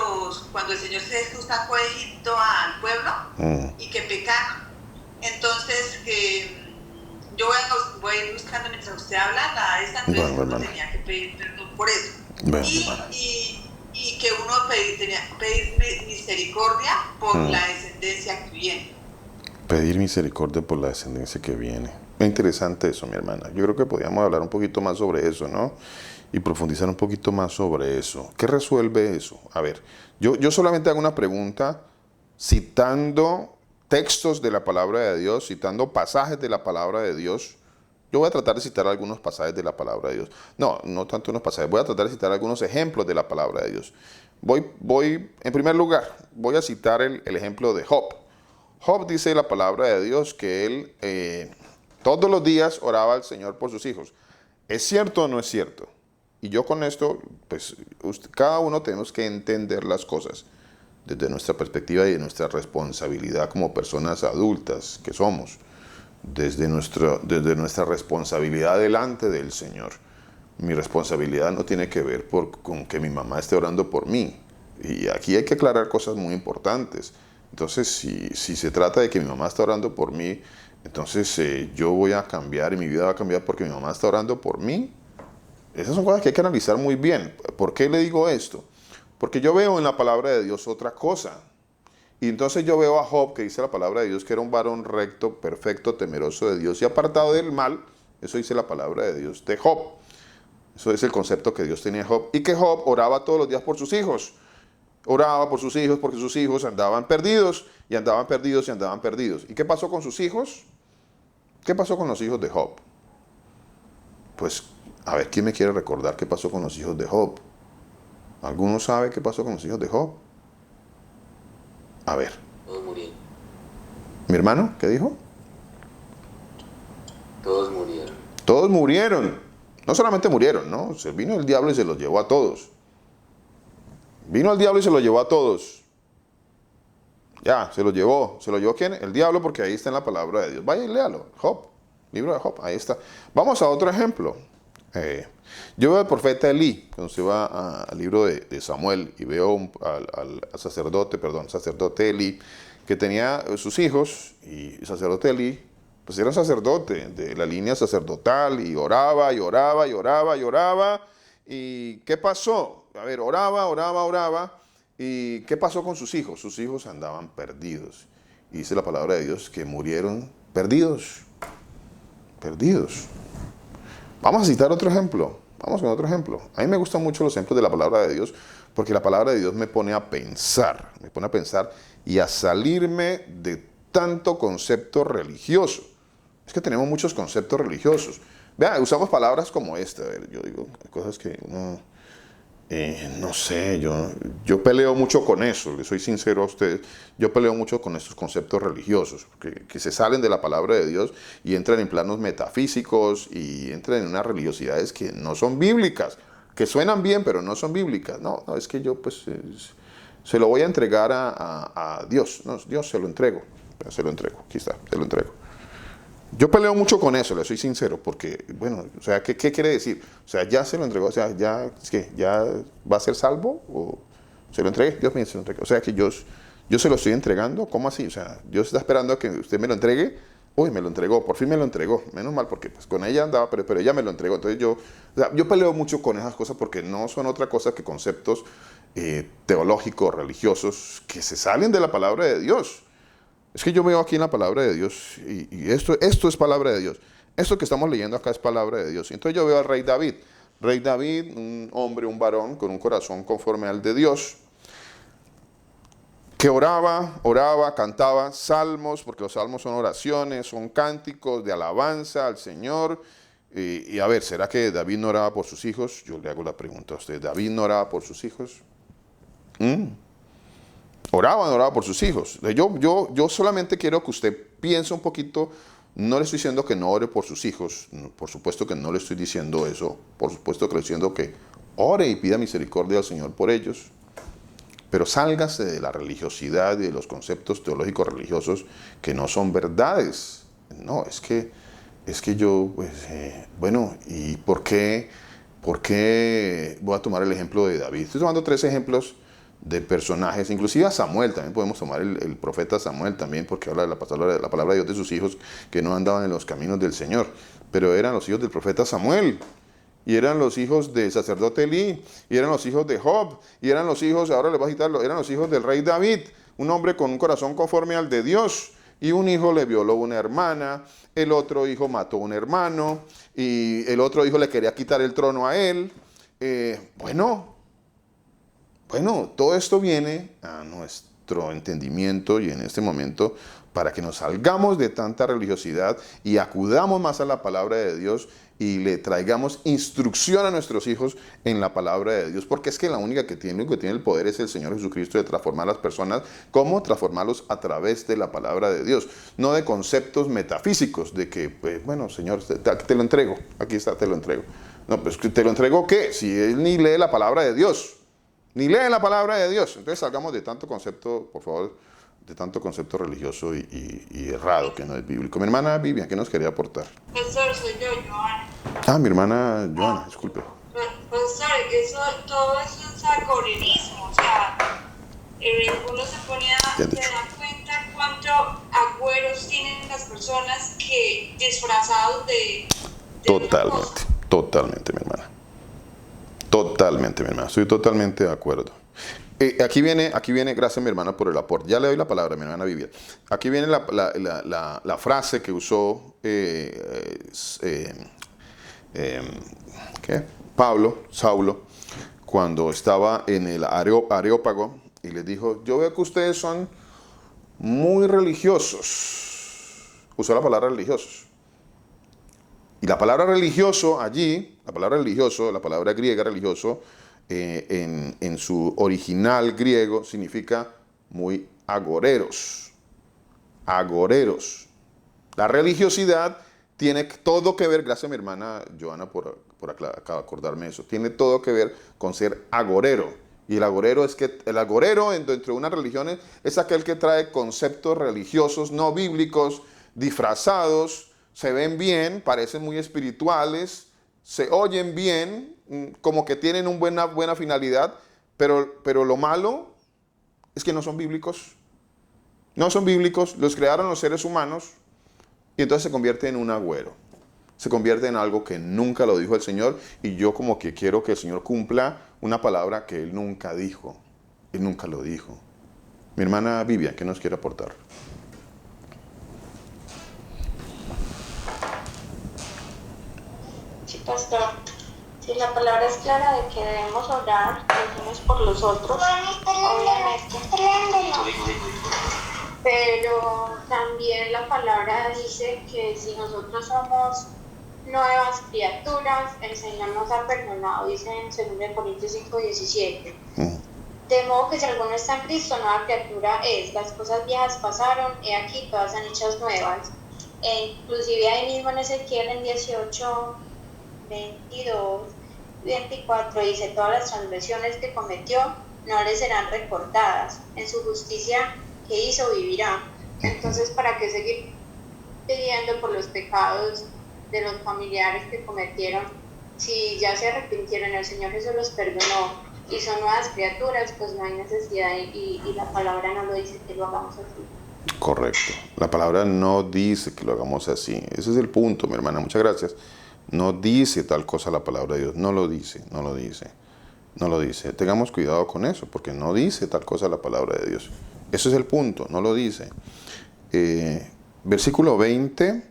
cuando el Señor Jesús sacó de Egipto al pueblo y que pecaron, entonces yo voy a ir buscando mientras usted habla entonces uno tenía que pedir perdón por eso. Y que uno tenía que pedir misericordia por la descendencia que viene. Pedir misericordia por la descendencia que viene. Es interesante eso, mi hermana. Yo creo que podríamos hablar un poquito más sobre eso, ¿no? Y profundizar un poquito más sobre eso. ¿Qué resuelve eso? A ver, yo solamente hago una pregunta citando textos de la palabra de Dios, citando pasajes de la palabra de Dios. Yo voy a tratar de citar algunos pasajes de la palabra de Dios. No tanto unos pasajes. Voy a tratar de citar algunos ejemplos de la palabra de Dios. En primer lugar, voy a citar el ejemplo de Job. Job dice en la palabra de Dios que él todos los días oraba al Señor por sus hijos. ¿Es cierto o no es cierto? Y yo con esto, pues cada uno tenemos que entender las cosas desde nuestra perspectiva y de nuestra responsabilidad como personas adultas que somos. Desde nuestra responsabilidad delante del Señor. Mi responsabilidad no tiene que ver con que mi mamá esté orando por mí. Y aquí hay que aclarar cosas muy importantes. Entonces, si se trata de que mi mamá está orando por mí, entonces yo voy a cambiar y mi vida va a cambiar porque mi mamá está orando por mí. Esas son cosas que hay que analizar muy bien. ¿Por qué le digo esto? Porque yo veo en la palabra de Dios otra cosa. Y entonces yo veo a Job, que dice la palabra de Dios, que era un varón recto, perfecto, temeroso de Dios y apartado del mal. Eso dice la palabra de Dios de Job. Eso es el concepto que Dios tenía de Job. Y que Job oraba todos los días por sus hijos. Oraba por sus hijos porque sus hijos andaban perdidos y andaban perdidos y andaban perdidos. ¿Y qué pasó con sus hijos? ¿Qué pasó con los hijos de Job? Pues, a ver, ¿quién me quiere recordar qué pasó con los hijos de Job? ¿Alguno sabe qué pasó con los hijos de Job? A ver. Todos murieron. ¿Mi hermano? ¿Qué dijo? Todos murieron. Todos murieron. No solamente murieron, ¿no? Se vino el diablo y se los llevó a todos. Vino el diablo y se los llevó a todos. Ya, se los llevó. ¿Se lo llevó quién? El diablo, porque ahí está en la palabra de Dios. Vaya y léalo. Job. Libro de Job. Ahí está. Vamos a otro ejemplo. Yo veo al profeta Elí, cuando se va al libro de Samuel, y veo al sacerdote Elí, que tenía sus hijos, y el sacerdote Elí, pues era un sacerdote de la línea sacerdotal, y oraba, y oraba, y oraba, y oraba. ¿Y qué pasó? A ver, oraba, ¿y qué pasó con sus hijos? Sus hijos andaban perdidos. Y dice la palabra de Dios que murieron perdidos. Perdidos. Vamos a citar otro ejemplo. Vamos con otro ejemplo. A mí me gustan mucho los ejemplos de la palabra de Dios porque la palabra de Dios me pone a pensar y a salirme de tanto concepto religioso. Es que tenemos muchos conceptos religiosos. Vean, usamos palabras como esta. A ver, yo digo cosas que uno... no sé, yo peleo mucho con eso, le soy sincero a ustedes, yo peleo mucho con estos conceptos religiosos, que se salen de la palabra de Dios y entran en planos metafísicos y entran en unas religiosidades que no son bíblicas, que suenan bien pero no son bíblicas. No, es que yo pues se lo voy a entregar a Dios, no, Dios se lo entrego, aquí está, se lo entrego. Yo peleo mucho con eso, le soy sincero, porque, bueno, o sea, ¿qué quiere decir? O sea, ya se lo entregó, o sea, ya va a ser salvo, o se lo entregué, Dios mío, se lo entregué. O sea, que yo se lo estoy entregando, ¿cómo así? O sea, Dios está esperando a que usted me lo entregue. Uy, me lo entregó, por fin me lo entregó, menos mal, porque pues con ella andaba, pero ella me lo entregó. Entonces yo peleo mucho con esas cosas porque no son otra cosa que conceptos teológicos, religiosos, que se salen de la palabra de Dios. Es que yo veo aquí en la palabra de Dios, y esto es palabra de Dios. Esto que estamos leyendo acá es palabra de Dios. Y entonces yo veo al rey David. Rey David, un hombre, un varón con un corazón conforme al de Dios, que oraba, cantaba salmos, porque los salmos son oraciones, son cánticos de alabanza al Señor. Y a ver, ¿será que David no oraba por sus hijos? Yo le hago la pregunta a usted, ¿David no oraba por sus hijos? Oraba por sus hijos. Yo solamente quiero que usted piense un poquito. No le estoy diciendo que no ore por sus hijos. Por supuesto que no le estoy diciendo eso. Por supuesto que le estoy diciendo que ore y pida misericordia al Señor por ellos. Pero sálgase de la religiosidad y de los conceptos teológicos religiosos que no son verdades. No, es que es que yo, pues, bueno, ¿y por qué? ¿Por qué? Voy a tomar el ejemplo de David. Estoy tomando 3 ejemplos de personajes, inclusive a Samuel, también podemos tomar el profeta Samuel también, porque habla de la palabra de Dios de sus hijos que no andaban en los caminos del Señor, pero eran los hijos del profeta Samuel, y eran los hijos del sacerdote Elí, y eran los hijos de Job, y eran los hijos, ahora les voy a citarlo, eran los hijos del rey David, un hombre con un corazón conforme al de Dios, y un hijo le violó una hermana, el otro hijo mató a un hermano, y el otro hijo le quería quitar el trono a él. Bueno, todo esto viene a nuestro entendimiento y en este momento para que nos salgamos de tanta religiosidad y acudamos más a la palabra de Dios y le traigamos instrucción a nuestros hijos en la palabra de Dios, porque es que la única que tiene el poder es el Señor Jesucristo de transformar a las personas. ¿Cómo? Transformarlos a través de la palabra de Dios, no de conceptos metafísicos, de que, pues, bueno, Señor, te lo entrego, aquí está, te lo entrego. No, pues, ¿te lo entrego qué? Si él ni lee la palabra de Dios. Ni leen la palabra de Dios. Entonces salgamos de tanto concepto, por favor, de tanto concepto religioso y errado que no es bíblico. Mi hermana Vivian, ¿qué nos quería aportar? Profesor, soy yo, Joana. Ah, mi hermana Joana, disculpe. Profesor, todo eso es agorerismo, o sea, uno se da cuenta cuánto agüeros tienen las personas que disfrazados de Totalmente, mi hermana. Totalmente, mi hermana. Estoy totalmente de acuerdo. Aquí viene, gracias mi hermana por el aporte. Ya le doy la palabra a mi hermana Vivian. Aquí viene la frase que usó Saulo, cuando estaba en el Areópago y les dijo, yo veo que ustedes son muy religiosos. Usó la palabra religiosos. Y la palabra religioso allí, la palabra griega religioso, en su original griego significa muy agoreros. Agoreros. La religiosidad tiene todo que ver, gracias a mi hermana Joana por acordarme eso, tiene todo que ver con ser agorero. Y el agorero dentro de una religión es aquel que trae conceptos religiosos no bíblicos, disfrazados, se ven bien, parecen muy espirituales, se oyen bien, como que tienen una buena finalidad, pero lo malo es que no son bíblicos. No son bíblicos, los crearon los seres humanos y entonces se convierte en un agüero. Se convierte en algo que nunca lo dijo el Señor y yo como que quiero que el Señor cumpla una palabra que Él nunca dijo. Él nunca lo dijo. Mi hermana Vivian, ¿qué nos quiere aportar? Sí, pastor. Sí, la palabra es clara de que debemos orar los unos por los otros, obviamente. Pero también la palabra dice que si nosotros somos nuevas criaturas, el Señor nos ha perdonado, dice en 2 Corintios 5:17. De modo que si alguno está en Cristo, nueva criatura es. Las cosas viejas pasaron, he aquí todas han hechas nuevas. Inclusive ahí mismo en Ezequiel en 18, 22, 24 dice, todas las transgresiones que cometió no le serán recordadas, en su justicia que hizo vivirá. Entonces, ¿para qué seguir pidiendo por los pecados de los familiares que cometieron? Si ya se arrepintieron, el Señor Jesús los perdonó y son nuevas criaturas, pues no hay necesidad y la palabra no lo dice que lo hagamos así. Correcto. La palabra no dice que lo hagamos así. Ese es el punto, mi hermana. Muchas gracias. No dice tal cosa la palabra de Dios. No lo dice. Tengamos cuidado con eso, porque no dice tal cosa la palabra de Dios. Ese es el punto. No lo dice. Versículo 20,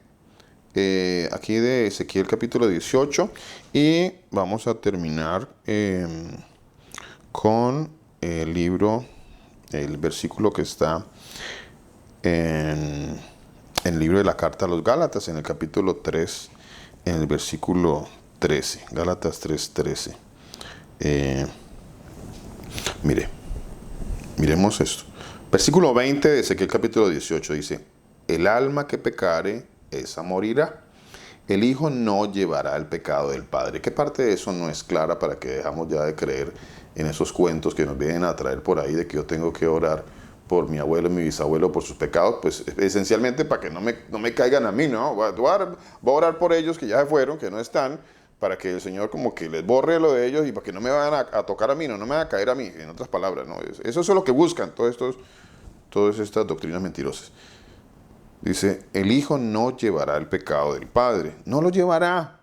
aquí de Ezequiel capítulo 18. Y vamos a terminar con el versículo que está en el libro de la carta a los Gálatas, en el capítulo 3, en el versículo 13, Gálatas 3:13. Miremos esto. Versículo 20 de Ezequiel capítulo 18 dice, el alma que pecare, esa morirá. El Hijo no llevará el pecado del Padre. ¿Qué parte de eso no es clara para que dejamos ya de creer en esos cuentos que nos vienen a traer por ahí de que yo tengo que orar por mi abuelo y mi bisabuelo por sus pecados, pues esencialmente para que no me caigan a mí, ¿no? Voy a orar por ellos que ya se fueron, que no están, para que el Señor como que les borre lo de ellos y para que no me vayan a tocar a mí, no me van a caer a mí, en otras palabras, ¿no? Eso es lo que buscan todas estas doctrinas mentirosas. Dice, el Hijo no llevará el pecado del Padre, no lo llevará.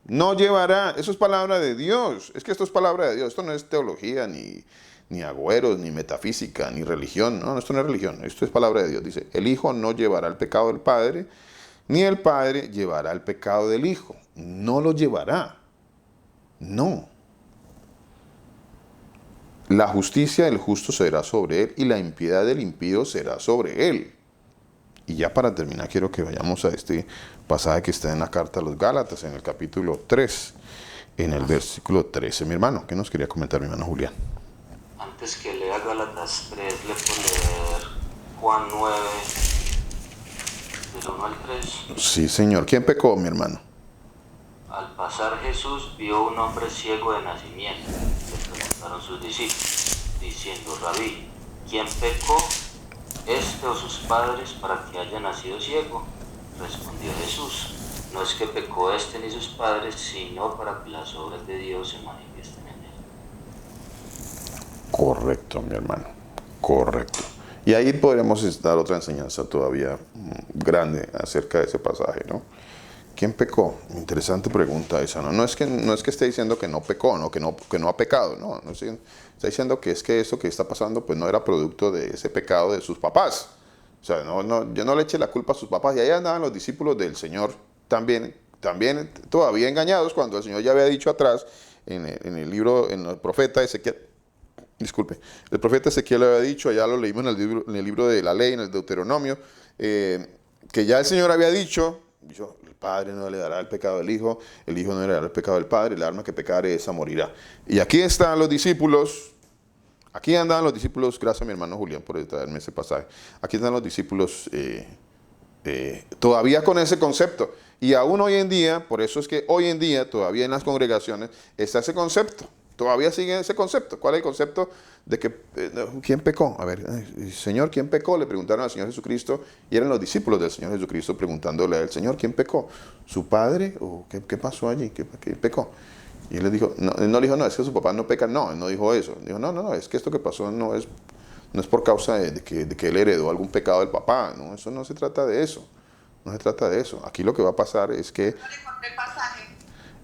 No llevará, eso es palabra de Dios, es que esto es palabra de Dios, esto no es teología, ni agüeros, ni metafísica, ni religión, no, esto no es religión, esto es palabra de Dios. Dice, el Hijo no llevará el pecado del Padre, ni el Padre llevará el pecado del Hijo, no lo llevará, no. La justicia del justo será sobre él, y la impiedad del impío será sobre él. Y ya para terminar, quiero que vayamos a este pasaje que está en la carta a los Gálatas, en el capítulo 3, en el versículo 13. Mi hermano, ¿qué nos quería comentar mi hermano Julián? Antes que lea Gálatas 3, le puedo leer Juan 9, del 1 al 3. Sí, Señor. ¿Quién pecó, mi hermano? Al pasar Jesús vio un hombre ciego de nacimiento. Le preguntaron sus discípulos, diciendo, Rabí, ¿quién pecó, este o sus padres, para que haya nacido ciego? Respondió Jesús, no es que pecó este ni sus padres, sino para que las obras de Dios se manifiesten en él. Correcto, mi hermano. Correcto. Y ahí podríamos dar otra enseñanza todavía grande acerca de ese pasaje, ¿no? ¿Quién pecó? Interesante pregunta esa, ¿no? No es que esté diciendo que no pecó, ¿no? Que no ha pecado, no. Está diciendo que es que eso que está pasando pues no era producto de ese pecado de sus papás. O sea, yo no le eche la culpa a sus papás. Y ahí andaban los discípulos del Señor también todavía engañados, cuando el Señor ya había dicho atrás en el profeta Ezequiel. Disculpe, el profeta Ezequiel había dicho, ya lo leímos en el libro de la ley, en el Deuteronomio, que ya el Señor había dicho, el Padre no le dará el pecado al Hijo, el Hijo no le dará el pecado al Padre, el alma que pecare esa morirá. Y aquí están los discípulos, aquí andaban los discípulos, gracias a mi hermano Julián por traerme ese pasaje, aquí están los discípulos todavía con ese concepto. Y aún hoy en día, por eso es que hoy en día todavía en las congregaciones está ese concepto. Todavía sigue ese concepto. ¿Cuál es el concepto de que quién pecó? A ver, Señor, ¿quién pecó? Le preguntaron al Señor Jesucristo, y eran los discípulos del Señor Jesucristo preguntándole al Señor, ¿quién pecó? ¿Su padre? ¿O qué pasó allí? ¿Qué pecó? Y él le dijo, él no le dijo, no, es que su papá no peca. No, él no dijo eso. Dijo, no, es que esto que pasó no es por causa de que él heredó algún pecado del papá. No, eso no se trata de eso. No se trata de eso. Aquí lo que va a pasar es que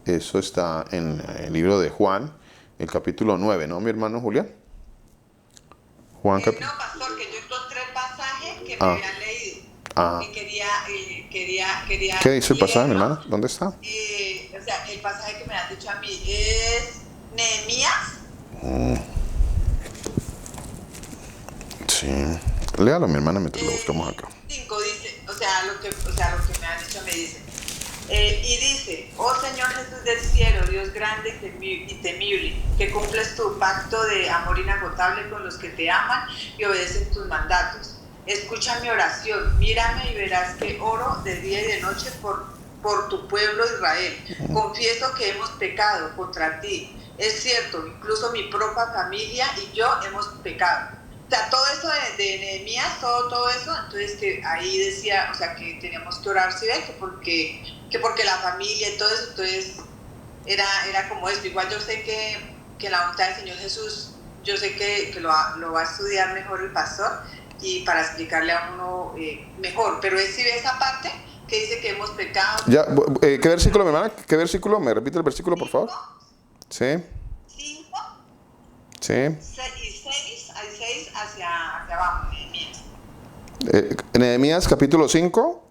eso está en el libro de Juan, el capítulo 9, ¿no, mi hermano Julián? Juan No, pastor, que yo encontré el pasaje que me habían leído. Que quería ¿Qué dice el pasaje, mi hermana? ¿Dónde está? O sea, el pasaje que me han dicho a mí es Nehemías. Sí. Léalo, mi hermana, mientras lo buscamos acá. 5 dice, lo que me han dicho me dice. Y dice, oh Señor Jesús del cielo, Dios grande y temible, que cumples tu pacto de amor inagotable con los que te aman y obedecen tus mandatos. Escucha mi oración, mírame y verás que oro de día y de noche por tu pueblo Israel. Confieso que hemos pecado contra ti. Es cierto, incluso mi propia familia y yo hemos pecado. O sea, todo eso de Nehemías, todo eso, entonces que ahí decía, o sea, que teníamos que orar, ¿sí ven? Que porque la familia y todo eso, entonces era como esto. Igual yo sé que la voluntad del Señor Jesús, yo sé que lo va a estudiar mejor el pastor y para explicarle a uno mejor, pero él sí ve esa parte que dice que hemos pecado. Ya, ¿qué versículo, mi hermana? ¿Qué versículo? ¿Me repite el versículo, por favor? 5. Sí. Y 6 hacia abajo, Nehemías. Nehemías capítulo 5.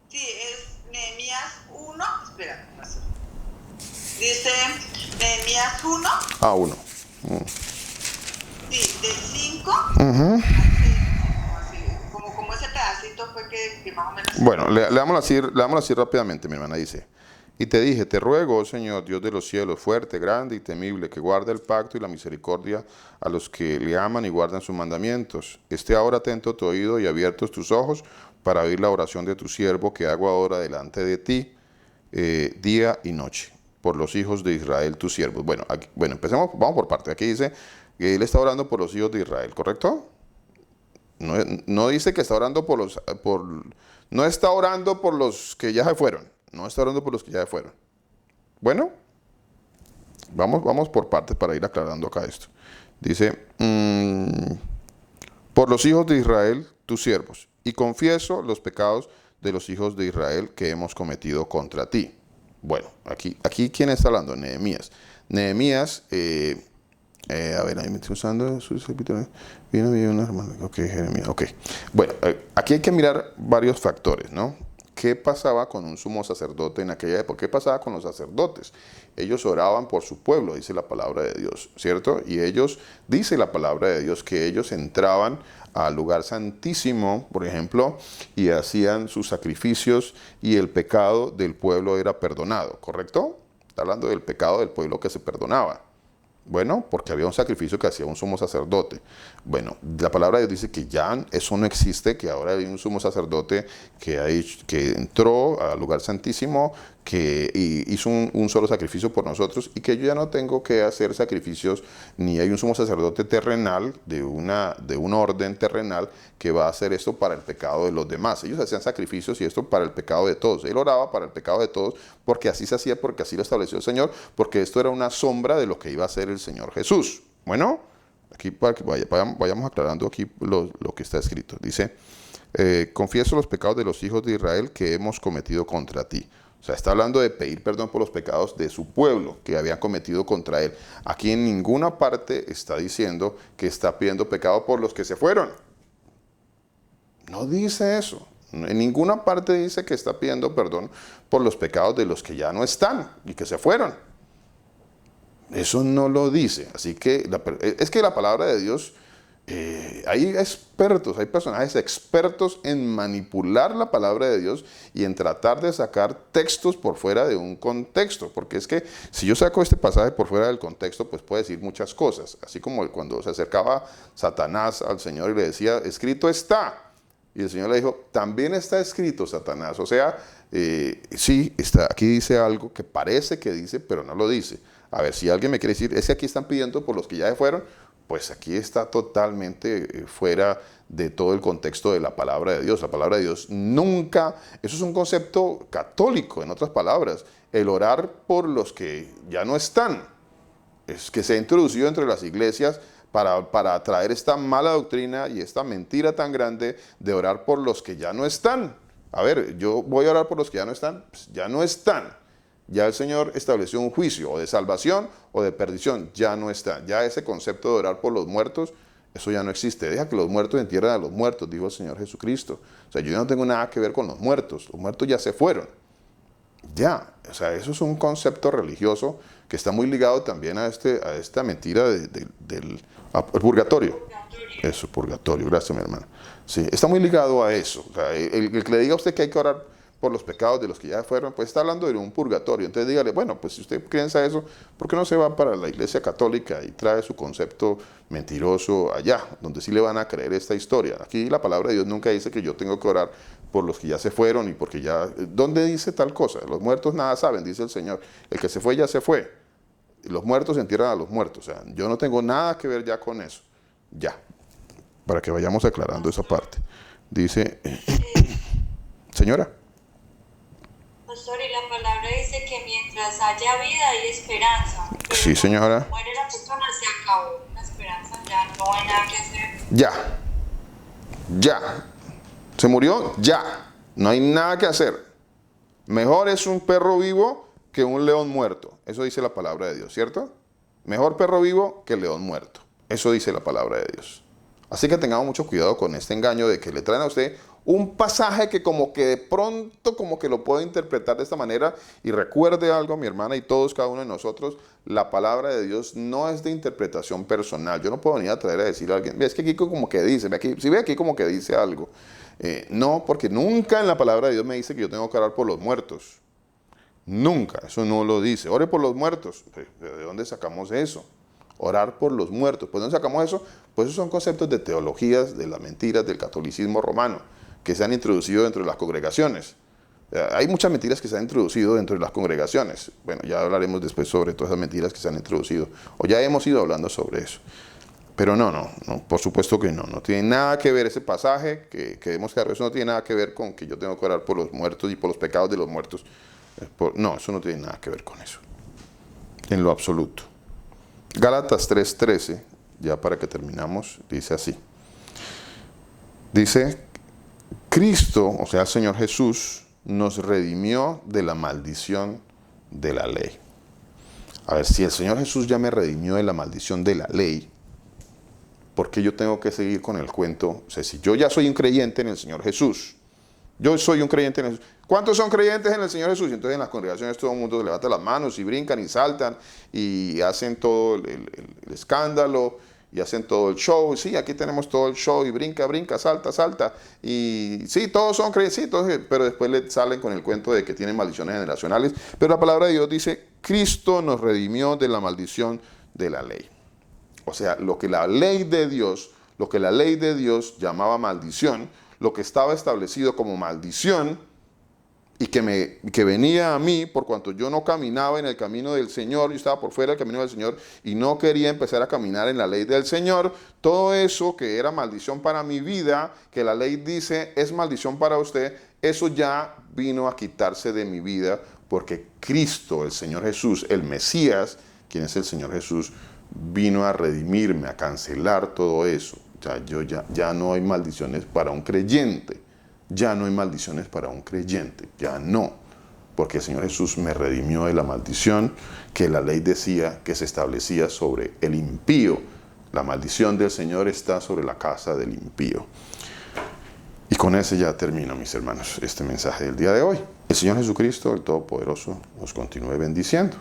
Sí, es Nehemías 1. Espera, dice Nehemías 1. 1. Sí, del 5. Como ese pedacito fue que más o menos. Bueno, leámoslo así rápidamente, mi hermana dice. Y te dije, te ruego, oh Señor, Dios de los cielos, fuerte, grande y temible, que guarda el pacto y la misericordia a los que le aman y guardan sus mandamientos. Esté ahora atento tu oído y abiertos tus ojos para oír la oración de tu siervo que hago ahora delante de ti, día y noche, por los hijos de Israel, tus siervos. Bueno, empecemos, vamos por parte. Aquí dice, Él está orando por los hijos de Israel, ¿correcto? No dice que está orando no está orando por los que ya se fueron. No está orando por los que ya se fueron. Bueno, vamos por partes para ir aclarando acá esto. Dice, por los hijos de Israel, tus siervos, y confieso los pecados de los hijos de Israel que hemos cometido contra ti. Bueno, aquí ¿quién está hablando? Nehemías. Nehemías, a ver, ahí me estoy usando sus capítulos. Vino una hermana. Ok, Jeremías. Ok. Bueno, aquí hay que mirar varios factores, ¿no? ¿Qué pasaba con un sumo sacerdote en aquella época? ¿Qué pasaba con los sacerdotes? Ellos oraban por su pueblo, dice la palabra de Dios, ¿cierto? Y ellos, dice la palabra de Dios, que ellos entraban al lugar santísimo, por ejemplo, y hacían sus sacrificios y el pecado del pueblo era perdonado, ¿correcto? Está hablando del pecado del pueblo que se perdonaba. Bueno, porque había un sacrificio que hacía un sumo sacerdote. Bueno, la palabra de Dios dice que ya eso no existe, que ahora hay un sumo sacerdote que entró al lugar santísimo, que hizo un solo sacrificio por nosotros y que yo ya no tengo que hacer sacrificios, ni hay un sumo sacerdote terrenal, de un orden terrenal, que va a hacer esto para el pecado de los demás. Ellos hacían sacrificios y esto para el pecado de todos. Él oraba para el pecado de todos porque así se hacía, porque así lo estableció el Señor, porque esto era una sombra de lo que iba a hacer el Señor Jesús. Bueno, aquí para que vayamos aclarando aquí lo que está escrito. Dice, confieso los pecados de los hijos de Israel que hemos cometido contra ti. O sea, está hablando de pedir perdón por los pecados de su pueblo que habían cometido contra él. Aquí en ninguna parte está diciendo que está pidiendo pecado por los que se fueron. No dice eso. En ninguna parte dice que está pidiendo perdón por los pecados de los que ya no están y que se fueron. Eso no lo dice. Así que es que la palabra de Dios, hay expertos, hay personajes expertos en manipular la palabra de Dios y en tratar de sacar textos por fuera de un contexto. Porque es que si yo saco este pasaje por fuera del contexto, pues puede decir muchas cosas. Así como cuando se acercaba Satanás al Señor y le decía, escrito está. Y el Señor le dijo, también está escrito, Satanás. O sea, sí, aquí dice algo que parece que dice, pero no lo dice. A ver, si alguien me quiere decir, es que aquí están pidiendo por los que ya se fueron, pues aquí está totalmente fuera de todo el contexto de la palabra de Dios. La palabra de Dios nunca, eso es un concepto católico, en otras palabras, el orar por los que ya no están. Es que se ha introducido entre las iglesias para traer esta mala doctrina y esta mentira tan grande de orar por los que ya no están. A ver, yo voy a orar por los que ya no están, pues ya no están. Ya el Señor estableció un juicio o de salvación o de perdición, ya no está. Ya ese concepto de orar por los muertos, eso ya no existe. Deja que los muertos entierren a los muertos, dijo el Señor Jesucristo. O sea, yo no tengo nada que ver con los muertos ya se fueron. Ya, o sea, eso es un concepto religioso que está muy ligado también a esta mentira del purgatorio. Eso, purgatorio, gracias mi hermana. Sí, está muy ligado a eso. O sea, el que le diga a usted que hay que orar por los pecados de los que ya fueron, pues está hablando de un purgatorio. Entonces dígale, bueno, pues si usted piensa eso, ¿por qué no se va para la iglesia católica y trae su concepto mentiroso allá, donde sí le van a creer esta historia? Aquí la palabra de Dios nunca dice que yo tengo que orar por los que ya se fueron y porque ya... ¿Dónde dice tal cosa? Los muertos nada saben, dice el Señor. El que se fue ya se fue. Y los muertos entierran a los muertos. O sea, yo no tengo nada que ver ya con eso. Ya. Para que vayamos aclarando esa parte. Dice... Señora. Pastor, y la palabra dice que mientras haya vida hay esperanza. Pero Sí, señora. cuando muere la persona, se acabó la esperanza, ya no hay nada que hacer. Ya. Se murió, ya. No hay nada que hacer. Mejor es un perro vivo que un león muerto. Eso dice la palabra de Dios, ¿cierto? Mejor perro vivo que león muerto. Eso dice la palabra de Dios. Así que tengamos mucho cuidado con este engaño de que le traen a usted un pasaje que como que de pronto como que lo puede interpretar de esta manera. Y recuerde algo, mi hermana y todos, cada uno de nosotros, la palabra de Dios no es de interpretación personal. Yo no puedo venir a traer a decir a alguien, es que aquí como que dice, si ve aquí como que dice algo. No, porque nunca en la palabra de Dios me dice que yo tengo que orar por los muertos. Nunca, eso no lo dice. Ore por los muertos. ¿De dónde sacamos eso? Orar por los muertos. ¿Pues dónde sacamos eso? Pues esos son conceptos de teologías, de las mentiras del catolicismo romano, que se han introducido dentro de las congregaciones. Hay muchas mentiras que se han introducido dentro de las congregaciones. Bueno, ya hablaremos después sobre todas esas mentiras que se han introducido. O ya hemos ido hablando sobre eso. Pero no, por supuesto que no tiene nada que ver ese pasaje que hemos quedado, eso no tiene nada que ver con que yo tengo que orar por los muertos y por los pecados de los muertos. No, eso no tiene nada que ver con eso, en lo absoluto. Gálatas 3:13, ya para que terminamos, dice así. Dice, Cristo, o sea, el Señor Jesús, nos redimió de la maldición de la ley. A ver, si el Señor Jesús ya me redimió de la maldición de la ley, ¿por qué yo tengo que seguir con el cuento? O sea, si yo ya soy un creyente en el Señor Jesús, yo soy un creyente en el Jesús. ¿Cuántos son creyentes en el Señor Jesús? Y entonces en las congregaciones todo el mundo levanta las manos y brincan y saltan y hacen todo el escándalo y hacen todo el show. Sí, aquí tenemos todo el show y brinca, salta. Y sí, todos son creyentes, sí, pero después le salen con el cuento de que tienen maldiciones generacionales. Pero la palabra de Dios dice, Cristo nos redimió de la maldición de la ley. O sea, lo que la ley de Dios llamaba maldición, lo que estaba establecido como maldición y que venía a mí por cuanto yo no caminaba en el camino del Señor, yo estaba por fuera del camino del Señor y no quería empezar a caminar en la ley del Señor, todo eso que era maldición para mi vida, que la ley dice es maldición para usted, eso ya vino a quitarse de mi vida porque Cristo, el Señor Jesús, el Mesías, quien es el Señor Jesús, vino a redimirme, a cancelar todo eso. Ya no hay maldiciones para un creyente. Ya no hay maldiciones para un creyente. Ya no. Porque el Señor Jesús me redimió de la maldición que la ley decía que se establecía sobre el impío. La maldición del Señor está sobre la casa del impío. Y con ese ya termino, mis hermanos, este mensaje del día de hoy. El Señor Jesucristo, el Todopoderoso, os continúe bendiciendo.